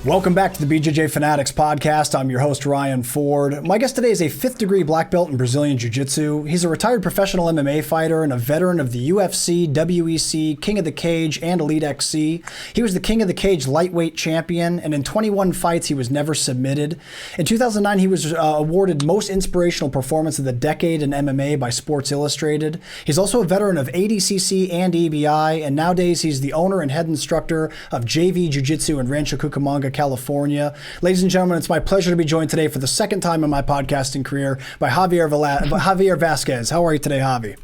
Welcome back to the BJJ Fanatics podcast. I'm your host, Ryan Ford. My guest today is a 5th degree black belt in Brazilian Jiu-Jitsu. He's a retired professional MMA fighter and a veteran of the UFC, WEC, King of the Cage, and Elite XC. He was the King of the Cage lightweight champion, and in 21 fights, he was never submitted. In 2009, he was awarded Most Inspirational Performance of the Decade in MMA by Sports Illustrated. He's also a veteran of ADCC and EBI, and nowadays he's the owner and head instructor of JV Jiu-Jitsu in Rancho Cucamonga, California. Ladies and gentlemen, it's my pleasure to be joined today for the second time in my podcasting career by Javier Vazquez. How are you today, Javi?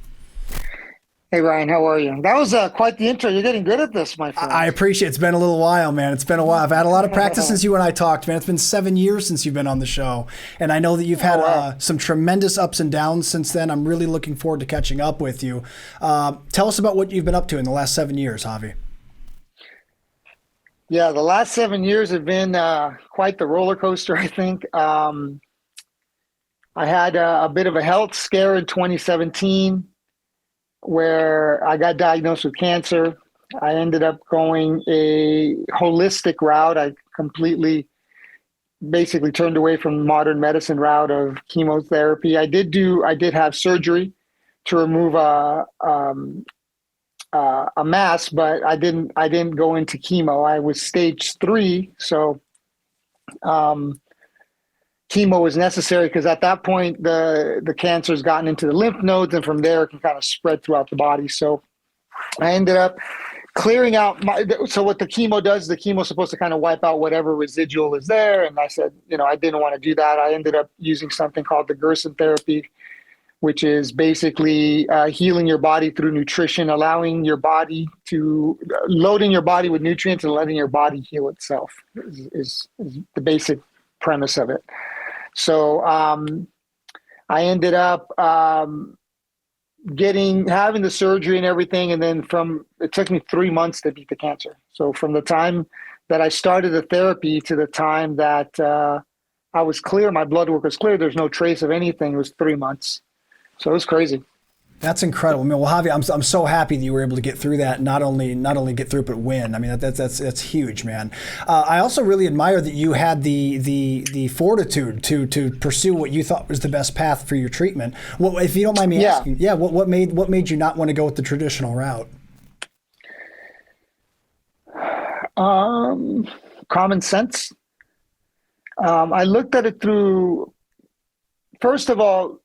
Hey, Ryan, how are you? That was quite the intro. You're getting good at this, my friend. I appreciate it. It's been a little while, man. It's been a while. I've had a lot of practice since you and I talked, man. It's been 7 years since you've been on the show. And I know that you've had some tremendous ups and downs since then. I'm really looking forward to catching up with you. Tell us about what you've been up to in the last 7 years, Javi. Yeah, the last 7 years have been quite the roller coaster, I think. I had a bit of a health scare in 2017 where I got diagnosed with cancer. I ended up going a holistic route. I basically turned away from the modern medicine route of chemotherapy. I did have surgery to remove a mass, but I didn't go into chemo. I was stage 3, so chemo was necessary because at that point the cancer's gotten into the lymph nodes, and from there it can kind of spread throughout the body. So I ended up clearing out so what the chemo does, the chemo is supposed to kind of wipe out whatever residual is there, and I said, I didn't want to do that. I ended up using something called the Gerson Therapy, which is basically healing your body through nutrition, allowing your body to loading your body with nutrients and letting your body heal itself is the basic premise of it. So I ended up having the surgery and everything, and then it took me 3 months to beat the cancer. So from the time that I started the therapy to the time that I was clear, my blood work was clear, there's no trace of anything, it was 3 months. So it was crazy. That's incredible. I mean, well, Javi, I'm so happy that you were able to get through that. Not only get through it, but win. I mean, that's huge, man. I also really admire that you had the fortitude to pursue what you thought was the best path for your treatment. Well, if you don't mind me asking, what made you not want to go with the traditional route? Common sense. I looked at it through. First of all,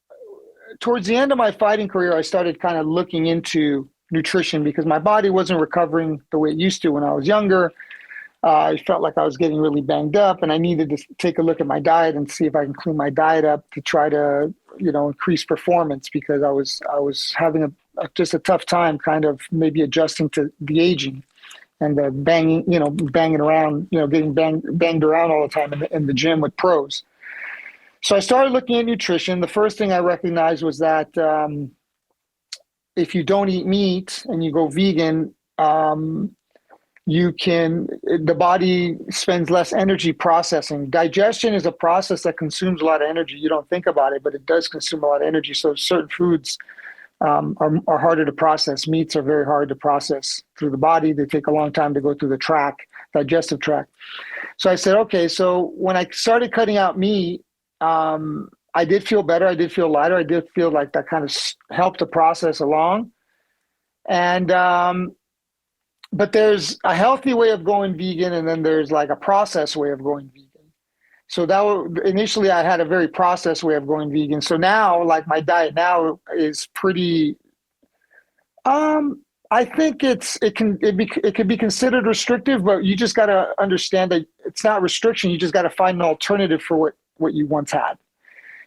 towards the end of my fighting career, I started kind of looking into nutrition because my body wasn't recovering the way it used to when I was younger. I felt like I was getting really banged up, and I needed to take a look at my diet and see if I can clean my diet up to try to, increase performance, because I was having just a tough time kind of maybe adjusting to the aging and the banging around, getting banged around all the time in the gym with pros. So I started looking at nutrition. The first thing I recognized was that if you don't eat meat and you go vegan, the body spends less energy processing. Digestion is a process that consumes a lot of energy. You don't think about it, but it does consume a lot of energy. So certain foods are harder to process. Meats are very hard to process through the body. They take a long time to go through the digestive tract. So I said, okay, so when I started cutting out meat, I did feel better. I did feel lighter. I did feel like that kind of helped the process along. And, but there's a healthy way of going vegan, and then there's like a processed way of going vegan. So initially I had a very processed way of going vegan. So now, like, my diet now is pretty, I think it can be considered restrictive, but you just got to understand that it's not restriction. You just got to find an alternative for what you once had.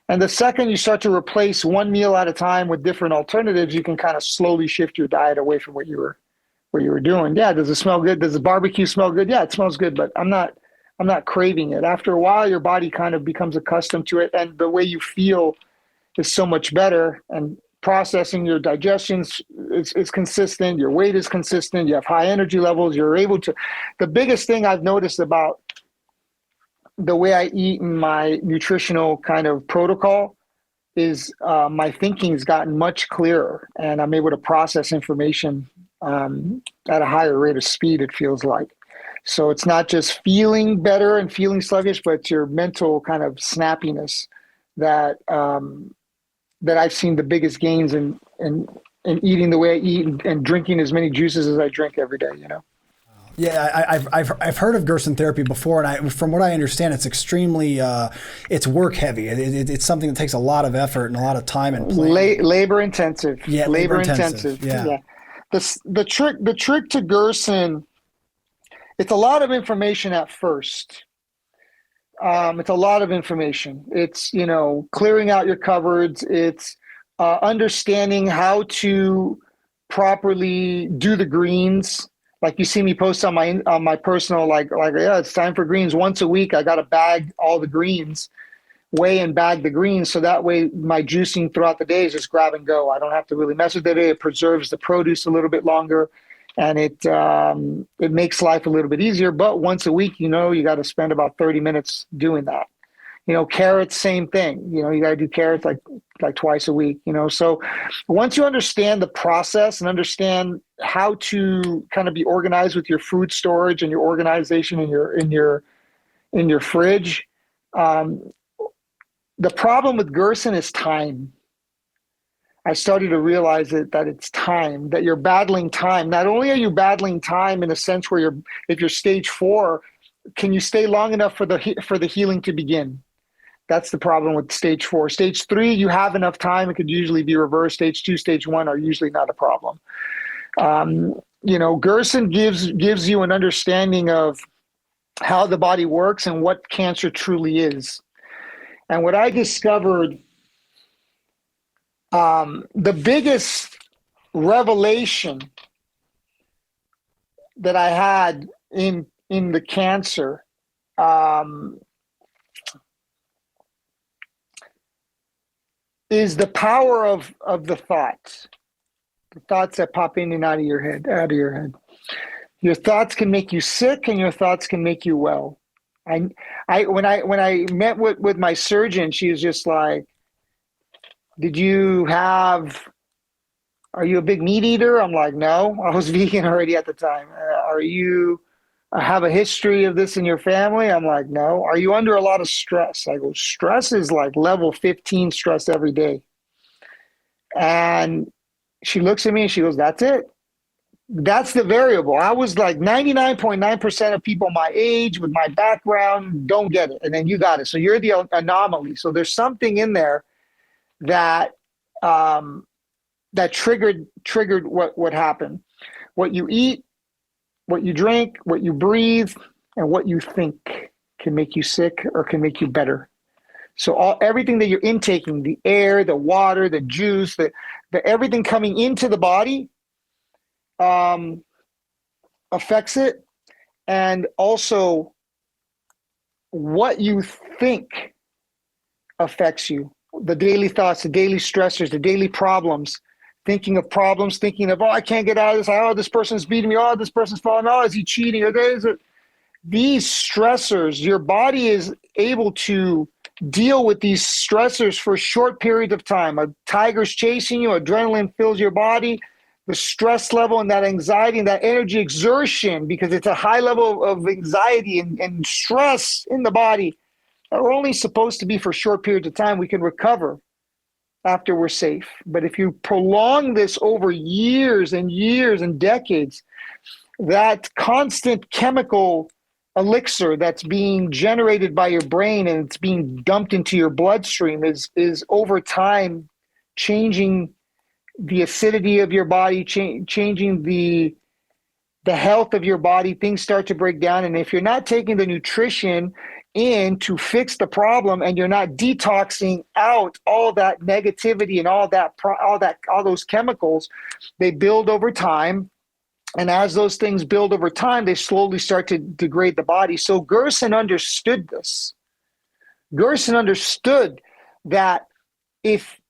And the second you start to replace one meal at a time with different alternatives, you can kind of slowly shift your diet away from what you were doing. Yeah, does it smell good? Does the barbecue smell good? Yeah, it smells good, but I'm not craving it. After a while, your body kind of becomes accustomed to it, and the way you feel is so much better, and processing your digestion is consistent, your weight is consistent, you have high energy levels, you're able to. The biggest thing I've noticed about the way I eat in my nutritional kind of protocol is my thinking's gotten much clearer, and I'm able to process information at a higher rate of speed, it feels like. So it's not just feeling better and feeling sluggish, but it's your mental kind of snappiness that that I've seen the biggest gains in eating the way I eat and drinking as many juices as I drink every day, you know? Yeah, I've heard of Gerson Therapy before, and from what I understand, it's extremely it's work heavy. It's something that takes a lot of effort and a lot of time and planning. Labor intensive. Yeah, labor intensive. Yeah. The trick to Gerson, it's a lot of information at first. It's a lot of information. It's, you know, clearing out your cupboards. It's understanding how to properly do the greens. Like you see me post on my personal, like yeah, it's time for greens once a week. I got to bag all the greens, weigh and bag the greens, so that way my juicing throughout the day is just grab and go. I don't have to really mess with it. It preserves the produce a little bit longer, and it makes life a little bit easier. But once a week, you know, you got to spend about 30 minutes doing that. You know, carrots, same thing. You know, you got to do carrots like twice a week, you know. So once you understand the process and understand how to kind of be organized with your food storage and your organization in your fridge, the problem with Gerson is time. I started to realize that it's time, that you're battling time. Not only are you battling time in a sense where if you're stage 4, can you stay long enough for the healing to begin? That's the problem with stage 4. Stage 3, you have enough time. It could usually be reversed. Stage 2, stage 1 are usually not a problem. You know, Gerson gives you an understanding of how the body works and what cancer truly is. And what I discovered, the biggest revelation that I had in the cancer, is the power of the thoughts that pop in and out of your head. Your thoughts can make you sick, and your thoughts can make you well. When I met with my surgeon, she was just like, are you a big meat eater? I'm like, no, I was vegan already at the time. Are you have a history of this in your family? I'm like, no. Are you under a lot of stress? I go, stress is like level 15 stress every day. And she looks at me and she goes, that's it. That's the variable. I was like 99.9% of people my age with my background don't get it. And then you got it. So you're the anomaly. So there's something in there that that triggered what happened. What you eat, what you drink, what you breathe, and what you think can make you sick or can make you better. So everything that you're intaking, the air, the water, the juice, the everything coming into the body affects it. And also what you think affects you. The daily thoughts, the daily stressors, the daily problems. Thinking of, oh, I can't get out of this. Oh, this person's beating me. Oh, this person's falling. Oh, is he cheating? These stressors, your body is able to deal with these stressors for a short period of time. A tiger's chasing you, adrenaline fills your body, the stress level and that anxiety and that energy exertion, because it's a high level of anxiety and stress in the body, are only supposed to be for short periods of time. We can recover after we're safe. But if you prolong this over years and years and decades, that constant chemical elixir that's being generated by your brain and it's being dumped into your bloodstream is over time changing the acidity of your body, changing the health of your body. Things start to break down. And if you're not taking the nutrition in to fix the problem, and you're not detoxing out all that negativity and all those chemicals, they build over time. And as those things build over time, they slowly start to degrade the body. So Gerson understood this. Gerson understood that if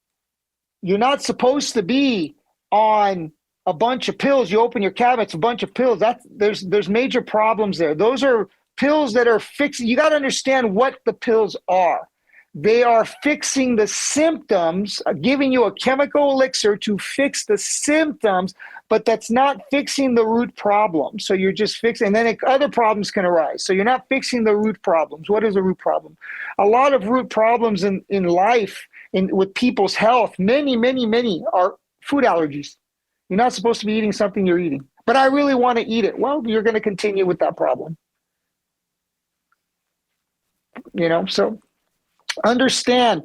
you're not supposed to be on a bunch of pills, you open your cabinets, a bunch of pills, there's major problems there. Those are pills that are fixing. You got to understand what the pills are. They are fixing the symptoms, giving you a chemical elixir to fix the symptoms, but that's not fixing the root problem. So you're just fixing, and then other problems can arise. So you're not fixing the root problems. What is a root problem? A lot of root problems in life, with people's health, many are food allergies. You're not supposed to be eating something you're eating, but I really want to eat it. Well, you're going to continue with that problem. So understand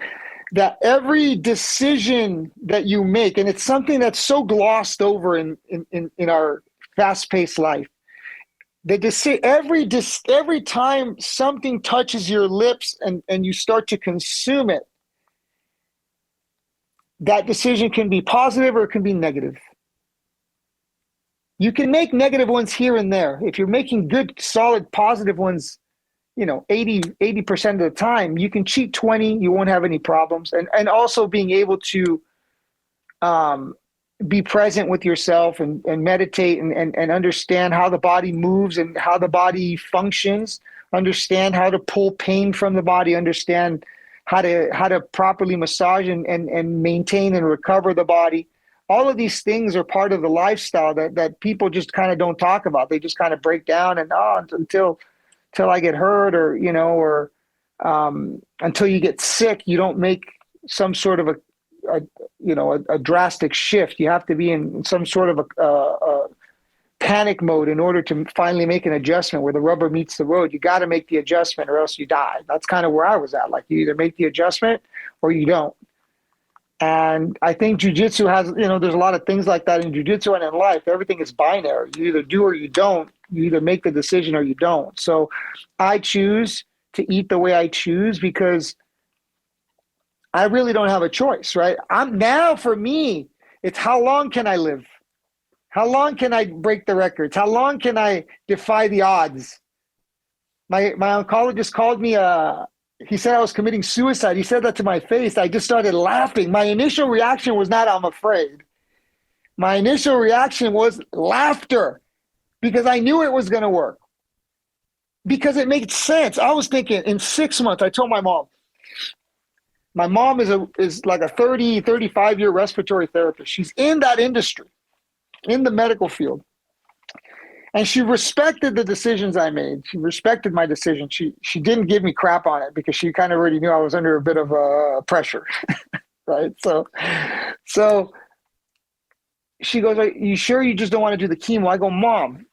that every decision that you make, and it's something that's so glossed over in our fast-paced life, every time something touches your lips and you start to consume it, that decision can be positive or it can be negative. You can make negative ones here and there. If you're making good, solid, positive ones, 80% of the time, you can cheat 20, you won't have any problems. And also being able to be present with yourself and meditate and understand how the body moves and how the body functions, understand how to pull pain from the body, understand how to properly massage and maintain and recover the body. All of these things are part of the lifestyle that people just kind of don't talk about. They just kind of break down and until I get hurt or until you get sick, you don't make some sort of a drastic shift. You have to be in some sort of a panic mode in order to finally make an adjustment where the rubber meets the road. You got to make the adjustment or else you die. That's kind of where I was at. Like, you either make the adjustment or you don't. And I think jiu-jitsu has, there's a lot of things like that in jiu-jitsu and in life. Everything is binary. You either do or you don't. You either make the decision or you don't. So I choose to eat the way I choose because I really don't have a choice, right? For me, it's how long can I live? How long can I break the records? How long can I defy the odds? My oncologist called me he said I was committing suicide. He said that to my face. I just started laughing. My initial reaction was not, I'm afraid. My initial reaction was laughter because I knew it was going to work. Because it made sense. I was thinking in 6 months, I told my mom is like a 35-year respiratory therapist. She's in that industry, in the medical field. And she respected the decisions I made. She respected my decision. She didn't give me crap on it because she kind of already knew I was under a bit of pressure, right? So she goes, "Are you sure you just don't want to do the chemo?" I go, "Mom,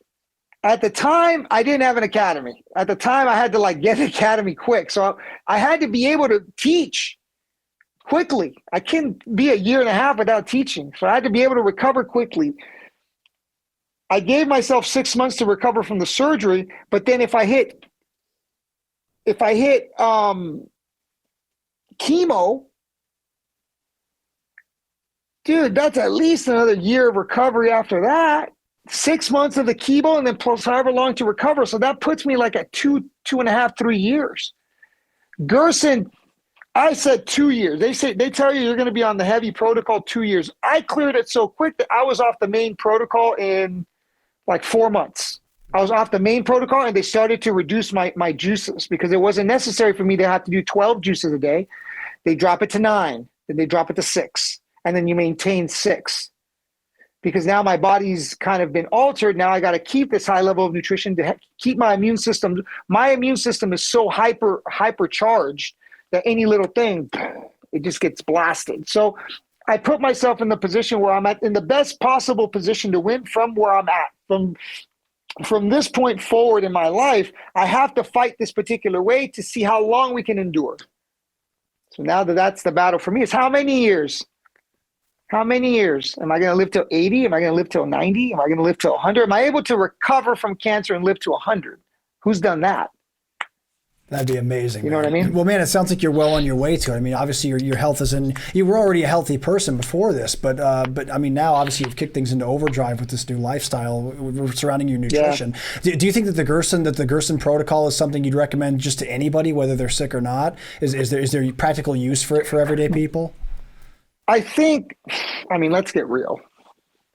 at the time, I didn't have an academy. At the time, I had to get an academy quick. So I had to be able to teach quickly. I couldn't be a year and a half without teaching. So I had to be able to recover quickly. I gave myself 6 months to recover from the surgery, but then if I hit chemo, dude, that's at least another year of recovery after that. 6 months of the chemo and then plus however long to recover. So that puts me like at 2.5, 3 years. Gerson, I said 2 years. They tell you you're going to be on the heavy protocol 2 years. I cleared it so quick that I was off the main protocol in like 4 months. I was off the main protocol and they started to reduce my juices because it wasn't necessary for me to have to do 12 juices a day. They drop it to 9, then they drop it to 6, and then you maintain 6. Because now my body's kind of been altered. Now I got to keep this high level of nutrition to keep my immune system. My immune system is so hypercharged that any little thing, it just gets blasted. So I put myself in the position where I'm at, in the best possible position to win from where I'm at. From this point forward in my life, I have to fight this particular way to see how long we can endure. So now that's the battle for me. It's how many years? How many years? Am I going to live till 80? Am I going to live till 90? Am I going to live till 100? Am I able to recover from cancer and live to 100? Who's done that? That'd be amazing. You know what I mean? Well, man, it sounds like you're well on your way to it. I mean, obviously your health is you were already a healthy person before this, but I mean, now obviously you've kicked things into overdrive with this new lifestyle surrounding your nutrition. Yeah. Do you think that the Gerson Protocol is something you'd recommend just to anybody, whether they're sick or not? Is there practical use for it for everyday people? I think, let's get real.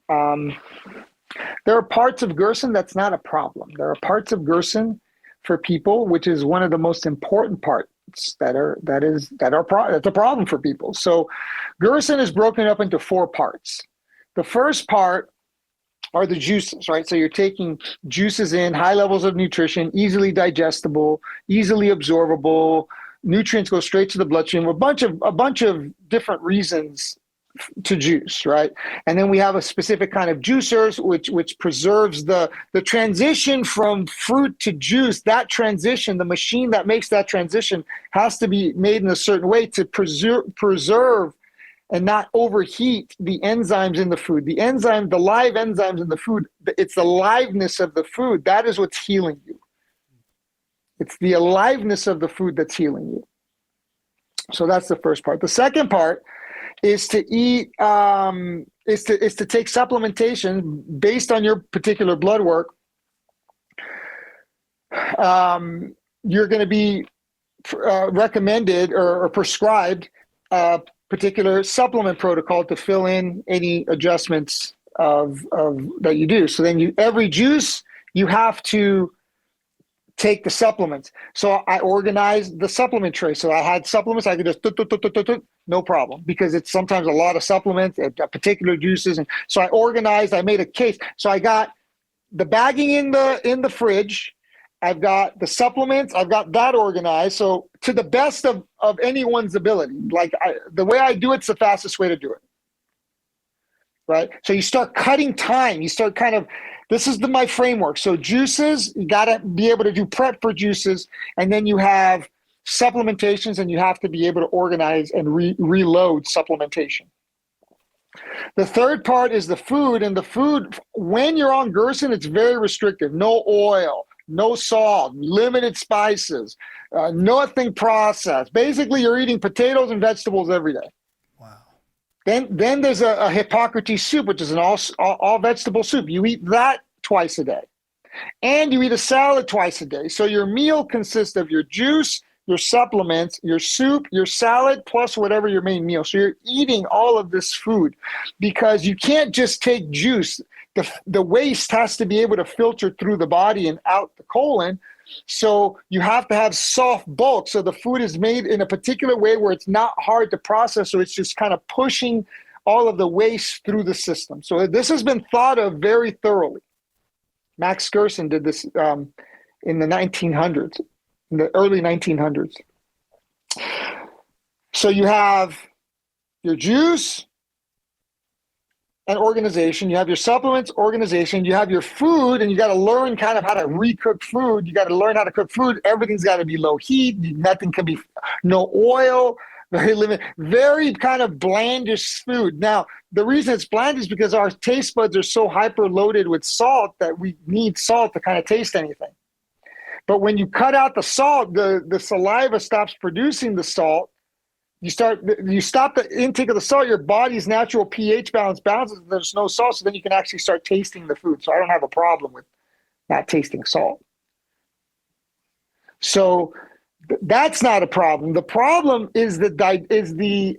There are parts of Gerson that's not a problem. There are parts of Gerson for people, which is one of the most important parts that's a problem for people. So Gerson is broken up into 4 parts. The first part are the juices, right? So you're taking juices in, high levels of nutrition, easily digestible, easily absorbable. Nutrients go straight to the bloodstream. A bunch of different reasons to juice, right? And then we have a specific kind of juicers, which preserves the transition from fruit to juice. That transition, the machine that makes that transition, has to be made in a certain way to preserve and not overheat the enzymes in the food. The live enzymes in the food, it's the aliveness of the food. That is what's healing you. It's the aliveness of the food that's healing you. So that's the first part. The second part is to eat, is to take supplementation based on your particular blood work. You're going to be recommended or prescribed particular supplement protocol to fill in any adjustments of that you do. So then every juice, you have to take the supplements. So I organized the supplement tray. So I had supplements I could just no problem, because it's sometimes a lot of supplements, particular juices. And so I made a case. So I got the bagging in the fridge. I've got the supplements. I've got that organized. So to the best of anyone's ability, the way I do it's the fastest way to do it. Right. So you start cutting time. You start this is my framework. So juices, you got to be able to do prep for juices. And then you have supplementations, and you have to be able to organize and reload supplementation. The third part is the food. And the food, when you're on Gerson, it's very restrictive. No oil, no salt, limited spices, nothing processed. Basically, you're eating potatoes and vegetables every day. Wow. Then there's a Hippocrates soup, which is an all vegetable soup. You eat that twice a day. And you eat a salad twice a day. So your meal consists of your juice, your supplements, your soup, your salad, plus whatever your main meal. So you're eating all of this food, because you can't just take juice. The waste has to be able to filter through the body and out the colon. So you have to have soft bulk. So the food is made in a particular way where it's not hard to process. So it's just kind of pushing all of the waste through the system. So this has been thought of very thoroughly. Max Gerson did this in the 1900s, in the early 1900s. So you have your juice and organization. You have your supplements, organization. You have your food, and you got to learn kind of how to recook food. You got to learn how to cook food. Everything's got to be low heat. Nothing can be, no oil, very limited, very kind of blandish food. Now, the reason it's bland is because our taste buds are so hyper loaded with salt that we need salt to kind of taste anything. But when you cut out the salt, the saliva stops producing the salt. You stop the intake of the salt, your body's natural pH balance bounces, there's no salt, so then you can actually start tasting the food. So I don't have a problem with not tasting salt. So that's not a problem. The problem is the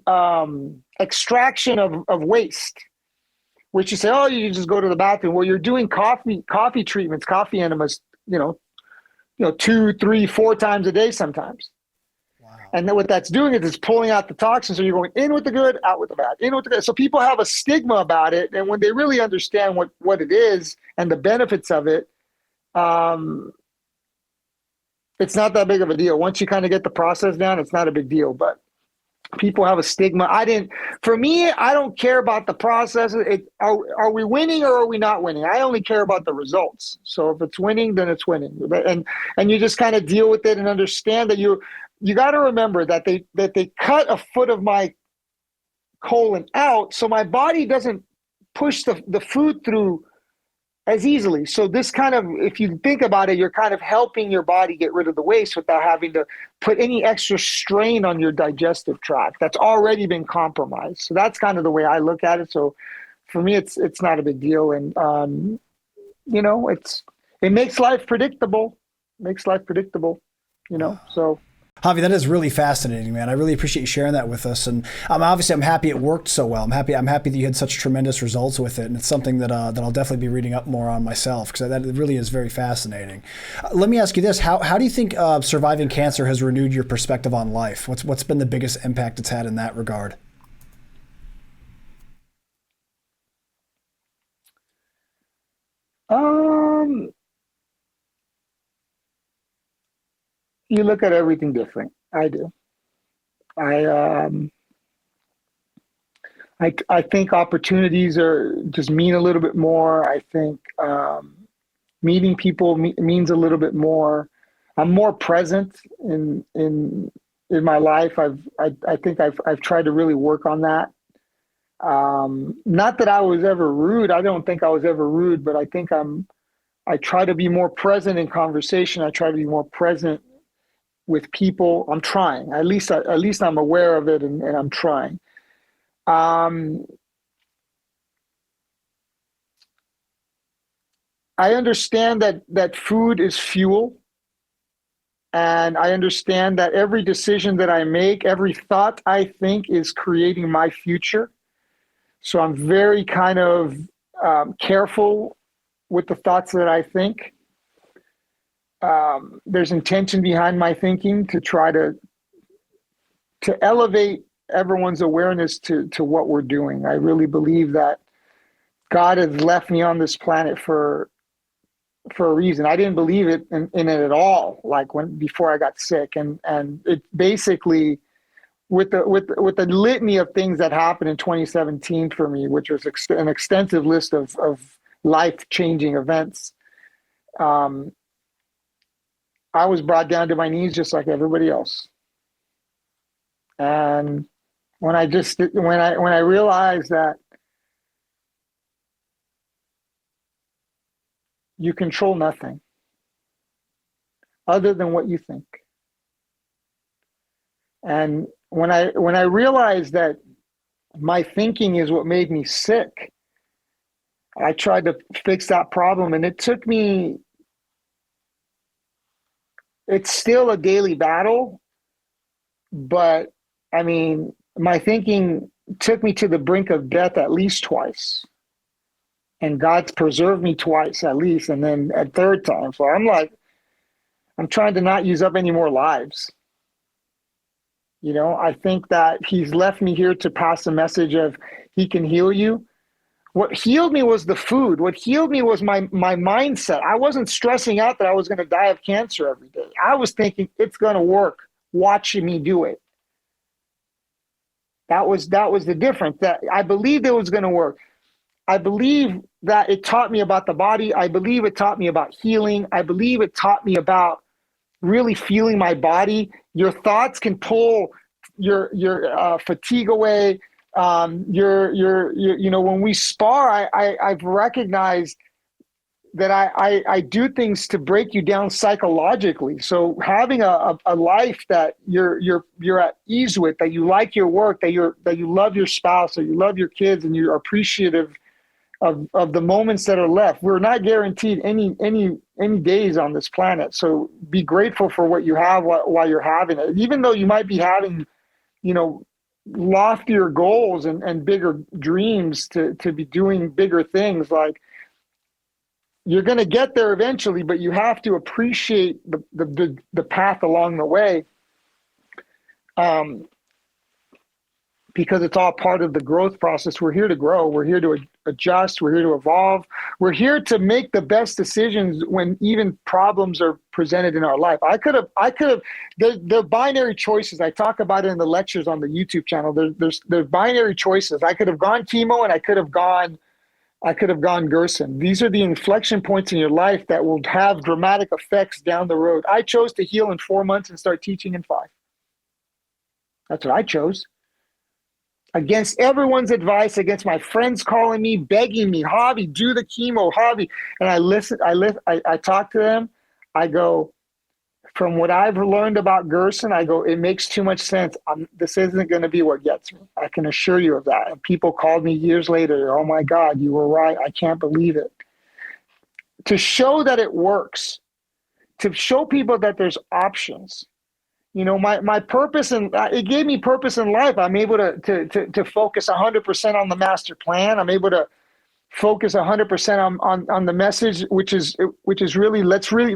extraction of waste, which you say, oh, you just go to the bathroom. Well, you're doing coffee treatments, coffee enemas, 2, 3, 4 times a day sometimes. And then what that's doing is it's pulling out the toxins. So you're going in with the good, out with the bad, in with the good. So people have a stigma about it. And when they really understand what it is and the benefits of it, it's not that big of a deal. Once you kind of get the process down, it's not a big deal. But people have a stigma. For me, I don't care about the process. Are we winning or are we not winning? I only care about the results. So if it's winning, then it's winning. And you just kind of deal with it and understand that you got to remember that they cut a foot of my colon out, so my body doesn't push the food through as easily. So this kind of, if you think about it, you're kind of helping your body get rid of the waste without having to put any extra strain on your digestive tract that's already been compromised. So that's kind of the way I look at it. So for me, it's not a big deal, and it makes life predictable. So. Javi, that is really fascinating, man. I really appreciate you sharing that with us. And obviously, I'm happy it worked so well. I'm happy that you had such tremendous results with it. And it's something that I'll definitely be reading up more on myself, because that really is very fascinating. Let me ask you this. How do you think surviving cancer has renewed your perspective on life? What's been the biggest impact it's had in that regard? Um, you look at everything different. I do. I I think opportunities are just mean a little bit more. I think meeting people means a little bit more. I'm more present in my life. I think I've tried to really work on that. Not that I was ever rude. I don't think I was ever rude, but I think I try to be more present in conversation. I try to be more present with people. I'm trying. At least I'm aware of it, and I'm trying. Um, I understand that food is fuel, and I understand that every decision that I make, every thought I think, is creating my future. So I'm very kind of careful with the thoughts that I think. There's intention behind my thinking to try to elevate everyone's awareness to what we're doing. I really believe that God has left me on this planet for a reason. I didn't believe it in it at all, like before I got sick, and it basically, with the litany of things that happened in 2017 for me, which was an extensive list of life-changing events. I was brought down to my knees just like everybody else. And when I realized that you control nothing other than what you think. And when I realized that my thinking is what made me sick, I tried to fix that problem, and it took me, it's still a daily battle, but I mean, my thinking took me to the brink of death at least twice. And God's preserved me twice at least, and then a third time. So I'm trying to not use up any more lives. You know, I think that he's left me here to pass a message of he can heal you. What healed me was the food. What healed me was my mindset. I wasn't stressing out that I was going to die of cancer every day. I was thinking it's going to work. Watching me do it. That was the difference. That I believed it was going to work. I believe that it taught me about the body. I believe it taught me about healing. I believe it taught me about really feeling my body. Your thoughts can pull your fatigue away. You know, when we spar, I've recognized that I do things to break you down psychologically. So having a life that you're at ease with, that you like your work, that you love your spouse, that you love your kids, and you're appreciative of the moments that are left. We're not guaranteed any days on this planet. So be grateful for what you have while you're having it. Even though you might be having, you know, loftier goals and bigger dreams to be doing bigger things, like you're going to get there eventually, but you have to appreciate the path along the way. Because it's all part of the growth process. We're here to grow. We're here to adjust. We're here to evolve. We're here to make the best decisions when even problems are presented in our life. I could have, the binary choices. I talk about it in the lectures on the YouTube channel. There's binary choices. I could have gone chemo, and I could have gone Gerson. These are the inflection points in your life that will have dramatic effects down the road. I chose to heal in 4 months and start teaching in 5. That's what I chose. Against everyone's advice, against my friends calling me, begging me, Javi, do the chemo, Javi. And I talk to them. I go, from what I've learned about Gerson, I go, it makes too much sense. This isn't going to be what gets me. I can assure you of that. And people called me years later, oh my God, you were right. I can't believe it. To show that it works, to show people that there's options. You know, my purpose, and it gave me purpose in life. I'm able to focus 100% on the master plan. I'm able to focus 100% on the message, which is really, let's really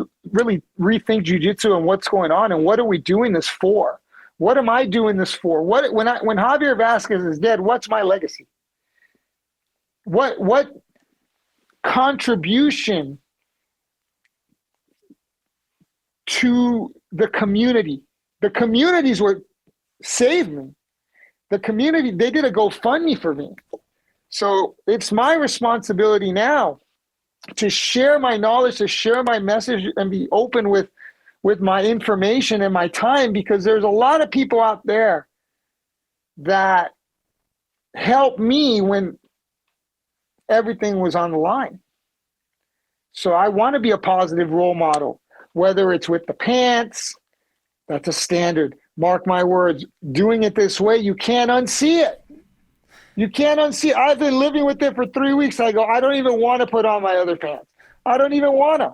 rethink jiu-jitsu and what's going on, and what are we doing this for? What am I doing this for? When Javier Vazquez is dead, what's my legacy? What contribution to the community. The communities were saved me. The community, they did a GoFundMe for me. So it's my responsibility now to share my knowledge, to share my message, and be open with my information and my time, because there's a lot of people out there that helped me when everything was on the line. So I want to be a positive role model, whether it's with the pants, that's a standard. Mark my words, doing it this way, you can't unsee it. You can't unsee it. I've been living with it for 3 weeks. I go, I don't even want to put on my other pants. I don't even want to.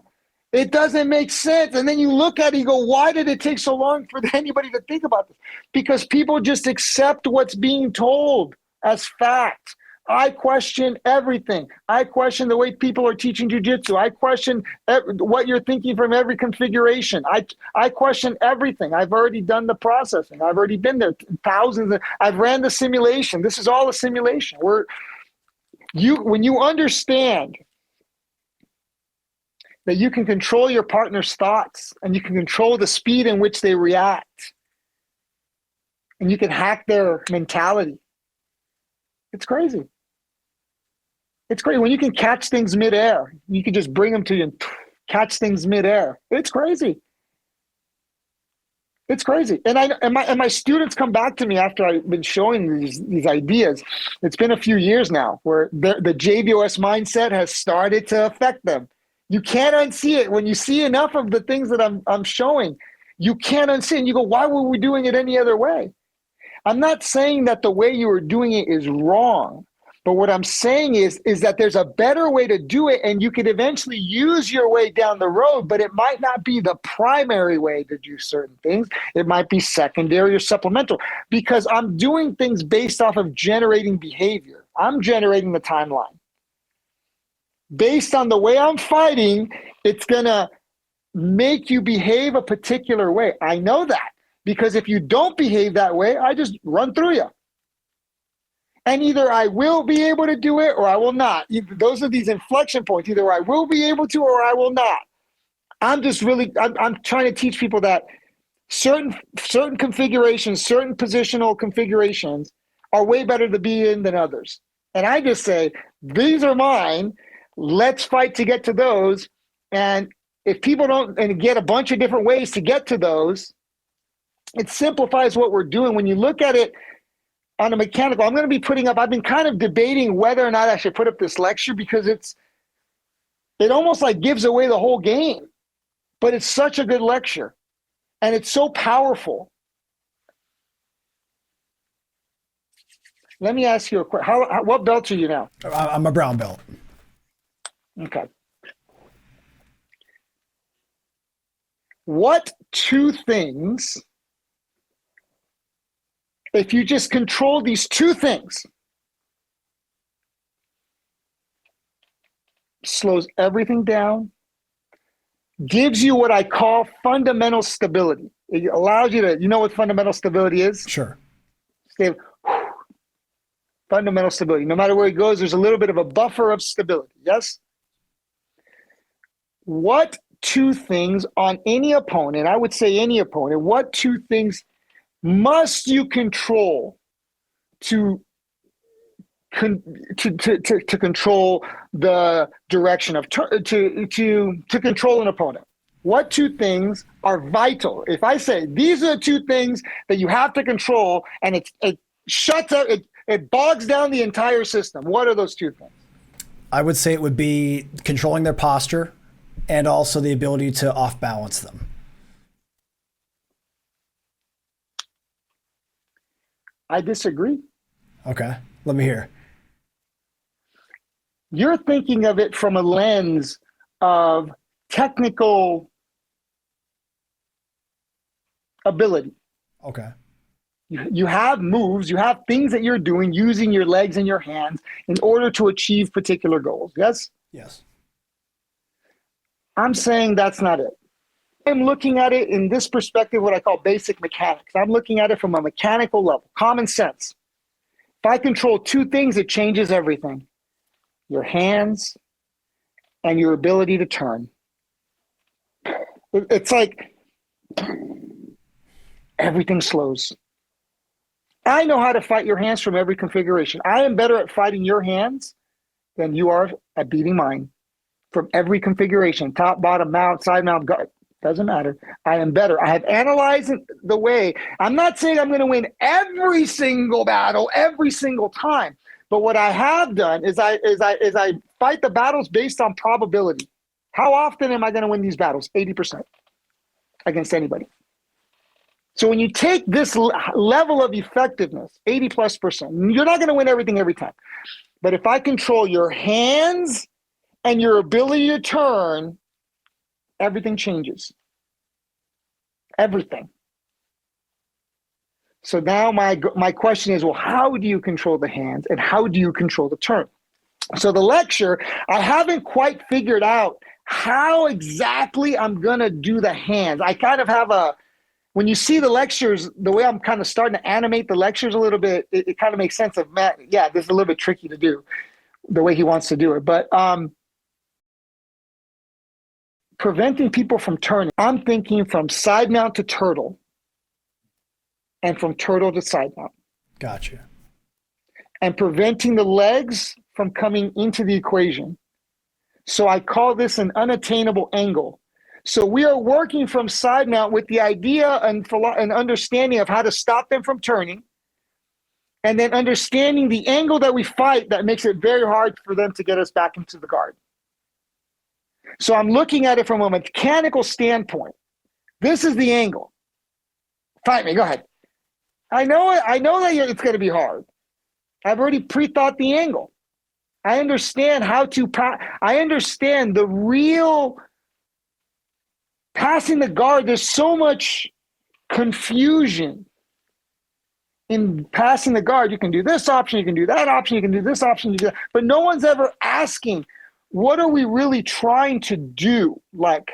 It doesn't make sense. And then you look at it, you go, why did it take so long for anybody to think about this? Because people just accept what's being told as fact. I question everything. I question the way people are teaching jiu-jitsu. I question what you're thinking from every configuration. I question everything. I've already done the processing. I've already been there. Thousands. I've ran the simulation. This is all a simulation. When you understand that you can control your partner's thoughts and you can control the speed in which they react and you can hack their mentality, it's crazy. It's great when you can catch things midair. You can just bring them to you and catch things midair. It's crazy. It's crazy. And my students come back to me after I've been showing these ideas. It's been a few years now where the JVOS mindset has started to affect them. You can't unsee it. When you see enough of the things that I'm showing, you can't unsee it. And you go, why were we doing it any other way? I'm not saying that the way you were doing it is wrong. But what I'm saying is that there's a better way to do it, and you could eventually use your way down the road, but it might not be the primary way to do certain things. It might be secondary or supplemental, because I'm doing things based off of generating behavior. I'm generating the timeline. Based on the way I'm fighting, it's going to make you behave a particular way. I know that, because if you don't behave that way, I just run through you. And either I will be able to do it or I will not. Those are these inflection points. Either I will be able to or I will not. I'm trying to teach people that certain configurations, certain positional configurations are way better to be in than others. And I just say, these are mine. Let's fight to get to those. And if people don't and get a bunch of different ways to get to those, it simplifies what we're doing. When you look at it on a mechanical, I've been kind of debating whether or not I should put up this lecture, because it almost like gives away the whole game, but it's such a good lecture and it's so powerful. Let me ask you a question. What belt are you now? I'm a brown belt. Okay. What two things, if you just control these two things, slows everything down, gives you what I call fundamental stability. It allows you to, you know what fundamental stability is? Sure. Fundamental stability. No matter where it goes, there's a little bit of a buffer of stability. Yes? What two things on any opponent, I would say any opponent, what two things must you control to control the direction of to control an opponent? What two things are vital? If I say these are the two things that you have to control, and it shuts up, it bogs down the entire system, what are those two things? I would say it would be controlling their posture and also the ability to off balance them. I disagree. Okay, let me hear. You're thinking of it from a lens of technical ability. Okay. You have moves, you have things that you're doing using your legs and your hands in order to achieve particular goals. Yes? Yes. I'm saying that's not it. I'm looking at it in this perspective, what I call basic mechanics. I'm looking at it from a mechanical level, common sense. If I control two things, it changes everything. Your hands and your ability to turn. It's like everything slows. I know how to fight your hands from every configuration. I am better at fighting your hands than you are at beating mine from every configuration, top, bottom, mount, side mount, guard. Doesn't matter. I am better. I have analyzed the way. I'm not saying I'm going to win every single battle every single time, but what I have done is I fight the battles based on probability. How often am I going to win these battles? 80% against anybody. So when you take this level of effectiveness, 80+%, you're not going to win everything every time. But if I control your hands and your ability to turn, everything changes. Everything. So now my question is, well, how do you control the hands and how do you control the turn? So the lecture, I haven't quite figured out how exactly I'm going to do the hands. I kind of have when you see the lectures, the way I'm kind of starting to animate the lectures a little bit, it kind of makes sense of, Matt, yeah, this is a little bit tricky to do the way he wants to do it. But preventing people from turning, I'm thinking from side mount to turtle and from turtle to side mount. Gotcha. And preventing the legs from coming into the equation. So I call this an unattainable angle. So we are working from side mount with the idea and understanding of how to stop them from turning, and then understanding the angle that we fight that makes it very hard for them to get us back into the guard. So I'm looking at it from a mechanical standpoint. This is the angle. Fight me, go ahead. I know that it's going to be hard. I've already pre-thought the angle. I understand I understand the real passing the guard. There's so much confusion in passing the guard. You can do this option, you can do that option, you can do this option, you can do that. But no one's ever asking, what are we really trying to do? Like,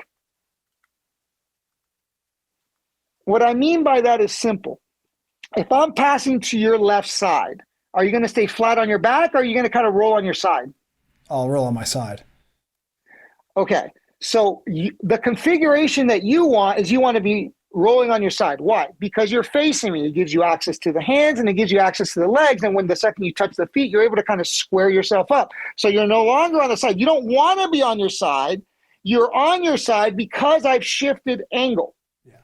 what I mean by that is simple. If I'm passing to your left side, are you going to stay flat on your back or are you going to kind of roll on your side? I'll roll on my side. Okay. So the configuration that you want is you want to be rolling on your side. Why? Because you're facing me. It gives you access to the hands and it gives you access to the legs. And when the second you touch the feet, you're able to kind of square yourself up. So you're no longer on the side. You don't want to be on your side. You're on your side because I've shifted angle. Yeah.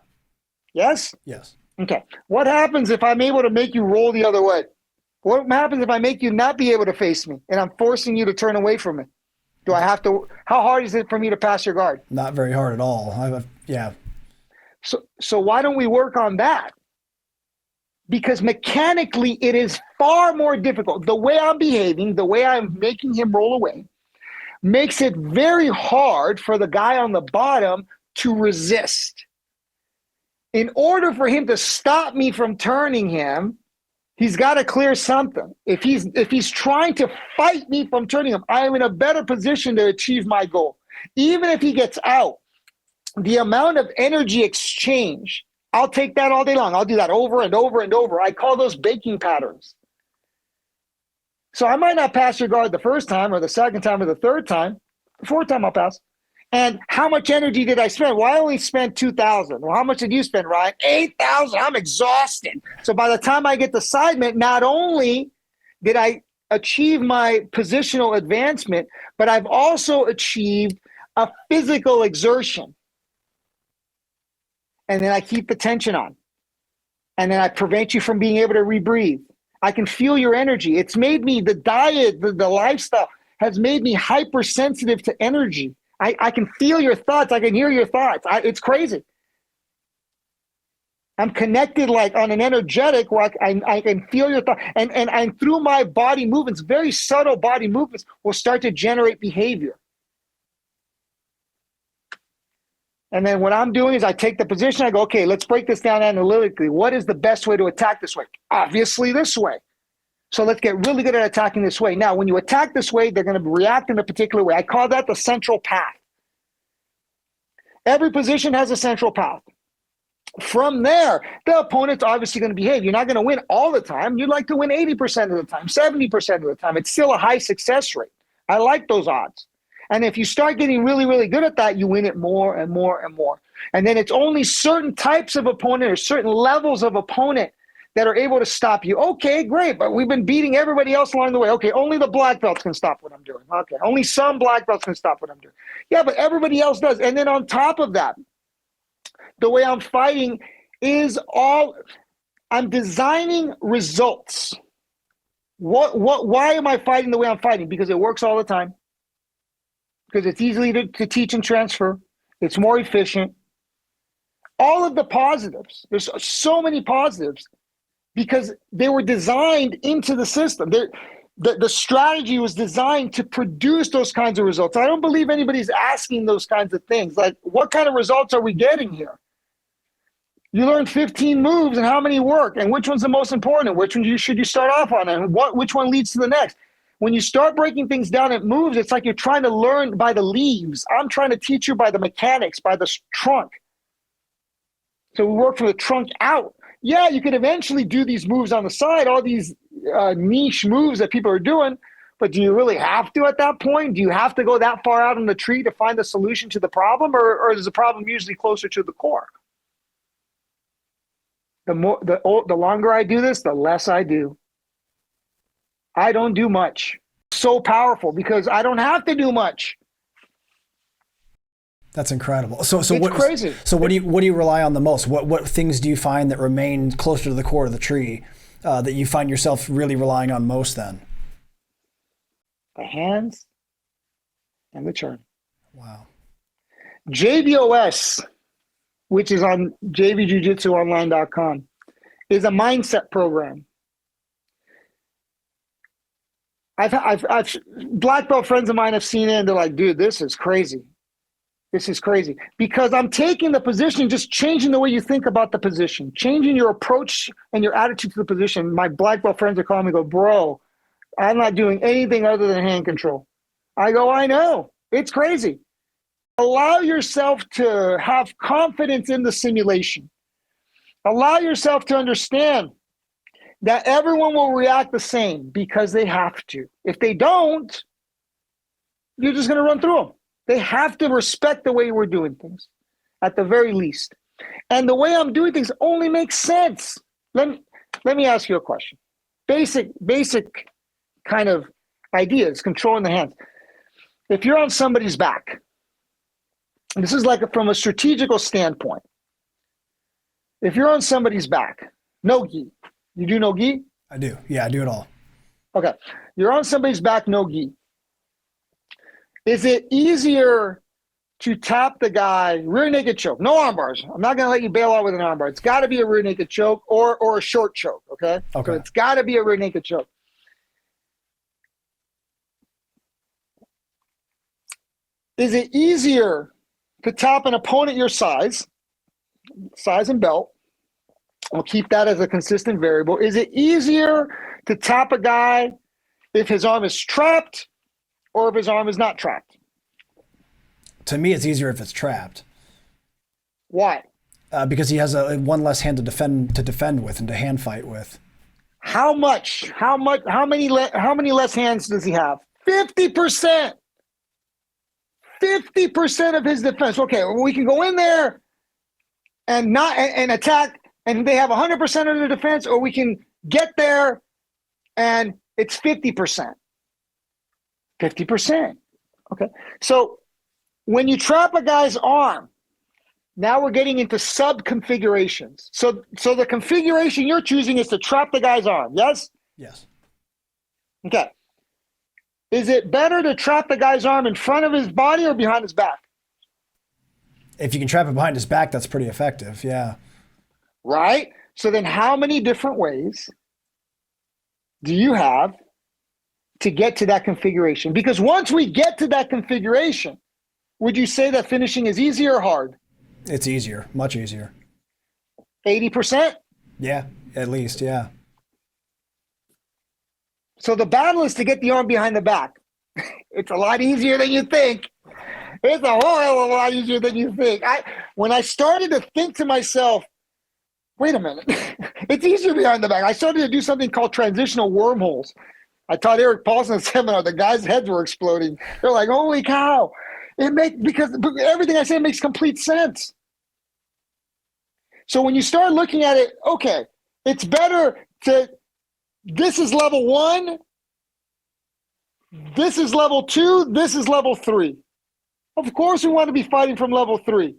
Yes? Yes. Okay. What happens if I'm able to make you roll the other way? What happens if I make you not be able to face me and I'm forcing you to turn away from me? Do I have to, how hard is it for me to pass your guard? Not very hard at all. Yeah. So why don't we work on that? Because mechanically it is far more difficult. The way I'm behaving, the way I'm making him roll away, makes it very hard for the guy on the bottom to resist. In order for him to stop me from turning him, he's got to clear something. If he's trying to fight me from turning him, I am in a better position to achieve my goal. Even if he gets out, the amount of energy exchange, I'll take that all day long. I'll do that over and over and over. I call those baking patterns. So I might not pass your guard the first time or the second time or the third time. The fourth time I'll pass. And how much energy did I spend? Well, I only spent 2,000. Well, how much did you spend, Ryan? 8,000. I'm exhausted. So by the time I get the side mount, not only did I achieve my positional advancement, but I've also achieved a physical exertion. And then I keep the tension on. And then I prevent you from being able to rebreathe. I can feel your energy. It's made me, the diet, the lifestyle has made me hypersensitive to energy. I can feel your thoughts. I can hear your thoughts. It's crazy. I'm connected like on an energetic where I can feel your thoughts. And through my body movements, very subtle body movements will start to generate behavior. And then what I'm doing is I take the position. I go, okay, let's break this down analytically. What is the best way to attack this way? Obviously this way. So let's get really good at attacking this way. Now, when you attack this way, they're going to react in a particular way. I call that the central path. Every position has a central path. From there, the opponent's obviously going to behave. You're not going to win all the time. You'd like to win 80% of the time, 70% of the time. It's still a high success rate. I like those odds. And if you start getting really, really good at that, you win it more and more and more. And then it's only certain types of opponent or certain levels of opponent that are able to stop you. Okay, great, but we've been beating everybody else along the way. Okay, only the black belts can stop what I'm doing. Okay, only some black belts can stop what I'm doing. Yeah, but everybody else does. And then on top of that, the way I'm fighting is I'm designing results. Why am I fighting the way I'm fighting? Because it works all the time. Because it's easy to teach and transfer. It's more efficient. All of the positives. There's so many positives because they were designed into the system. The strategy was designed to produce those kinds of results. I don't believe anybody's asking those kinds of things. Like, what kind of results are we getting here? You learn 15 moves and how many work and which one's the most important? Which one should you start off on and which one leads to the next? When you start breaking things down at moves, it's like you're trying to learn by the leaves. I'm trying to teach you by the mechanics, by the trunk. So we work from the trunk out. Yeah, you could eventually do these moves on the side, all these niche moves that people are doing, but do you really have to at that point? Do you have to go that far out in the tree to find the solution to the problem, or is the problem usually closer to the core? The longer I do this, the less I do. I don't do much. So powerful because I don't have to do much. That's incredible. So it's crazy. So what do you rely on the most? What things do you find that remain closer to the core of the tree that you find yourself really relying on most then? The hands and the turn. Wow. JVOS, which is on jvjujitsuonline.com, is a mindset program. I've black belt friends of mine have seen it and they're like, dude, this is crazy. This is crazy. Because I'm taking the position, just changing the way you think about the position, changing your approach and your attitude to the position. My black belt friends are calling me, go, bro, I'm not doing anything other than hand control. I go, I know. It's crazy. Allow yourself to have confidence in the simulation. Allow yourself to understand that everyone will react the same because they have to. If they don't, you're just going to run through them. They have to respect the way we're doing things, at the very least. And the way I'm doing things only makes sense. Let me ask you a question. Basic kind of ideas, controlling the hands. If you're on somebody's back, and this is like from a strategical standpoint. If you're on somebody's back, no gi. You do no gi? I do. Yeah, I do it all. Okay. You're on somebody's back, no gi. Is it easier to tap the guy, rear naked choke? No arm bars. I'm not going to let you bail out with an arm bar. It's got to be a rear naked choke or a short choke, okay? Okay. So it's got to be a rear naked choke. Is it easier to tap an opponent your size and belt? We'll keep that as a consistent variable. Is it easier to tap a guy if his arm is trapped or if his arm is not trapped? To me, it's easier if it's trapped. Why? Because he has one less hand to defend with and to hand fight with. How much? How many less hands does he have? 50%. 50% of his defense. Okay, we can go in there and attack, and they have 100% of their defense, or we can get there and it's 50%. 50%. Okay. So when you trap a guy's arm, now we're getting into sub configurations. So the configuration you're choosing is to trap the guy's arm. Yes? Yes. Okay. Is it better to trap the guy's arm in front of his body or behind his back? If you can trap it behind his back, that's pretty effective. Yeah. Right? So then how many different ways do you have to get to that configuration? Because once we get to that configuration, would you say that finishing is easy or hard? It's easier, much easier. 80%? Yeah, at least, yeah. So the battle is to get the arm behind the back. It's a lot easier than you think. It's a whole hell of a lot easier than you think. When I started to think to myself, wait a minute, it's easier behind the back. I started to do something called transitional wormholes. I taught Eric Paulson a seminar. The guys' heads were exploding. They're like, holy cow. Because everything I say makes complete sense. So when you start looking at it, okay, it's better this is level 1, this is level 2, this is level 3. Of course we want to be fighting from level 3.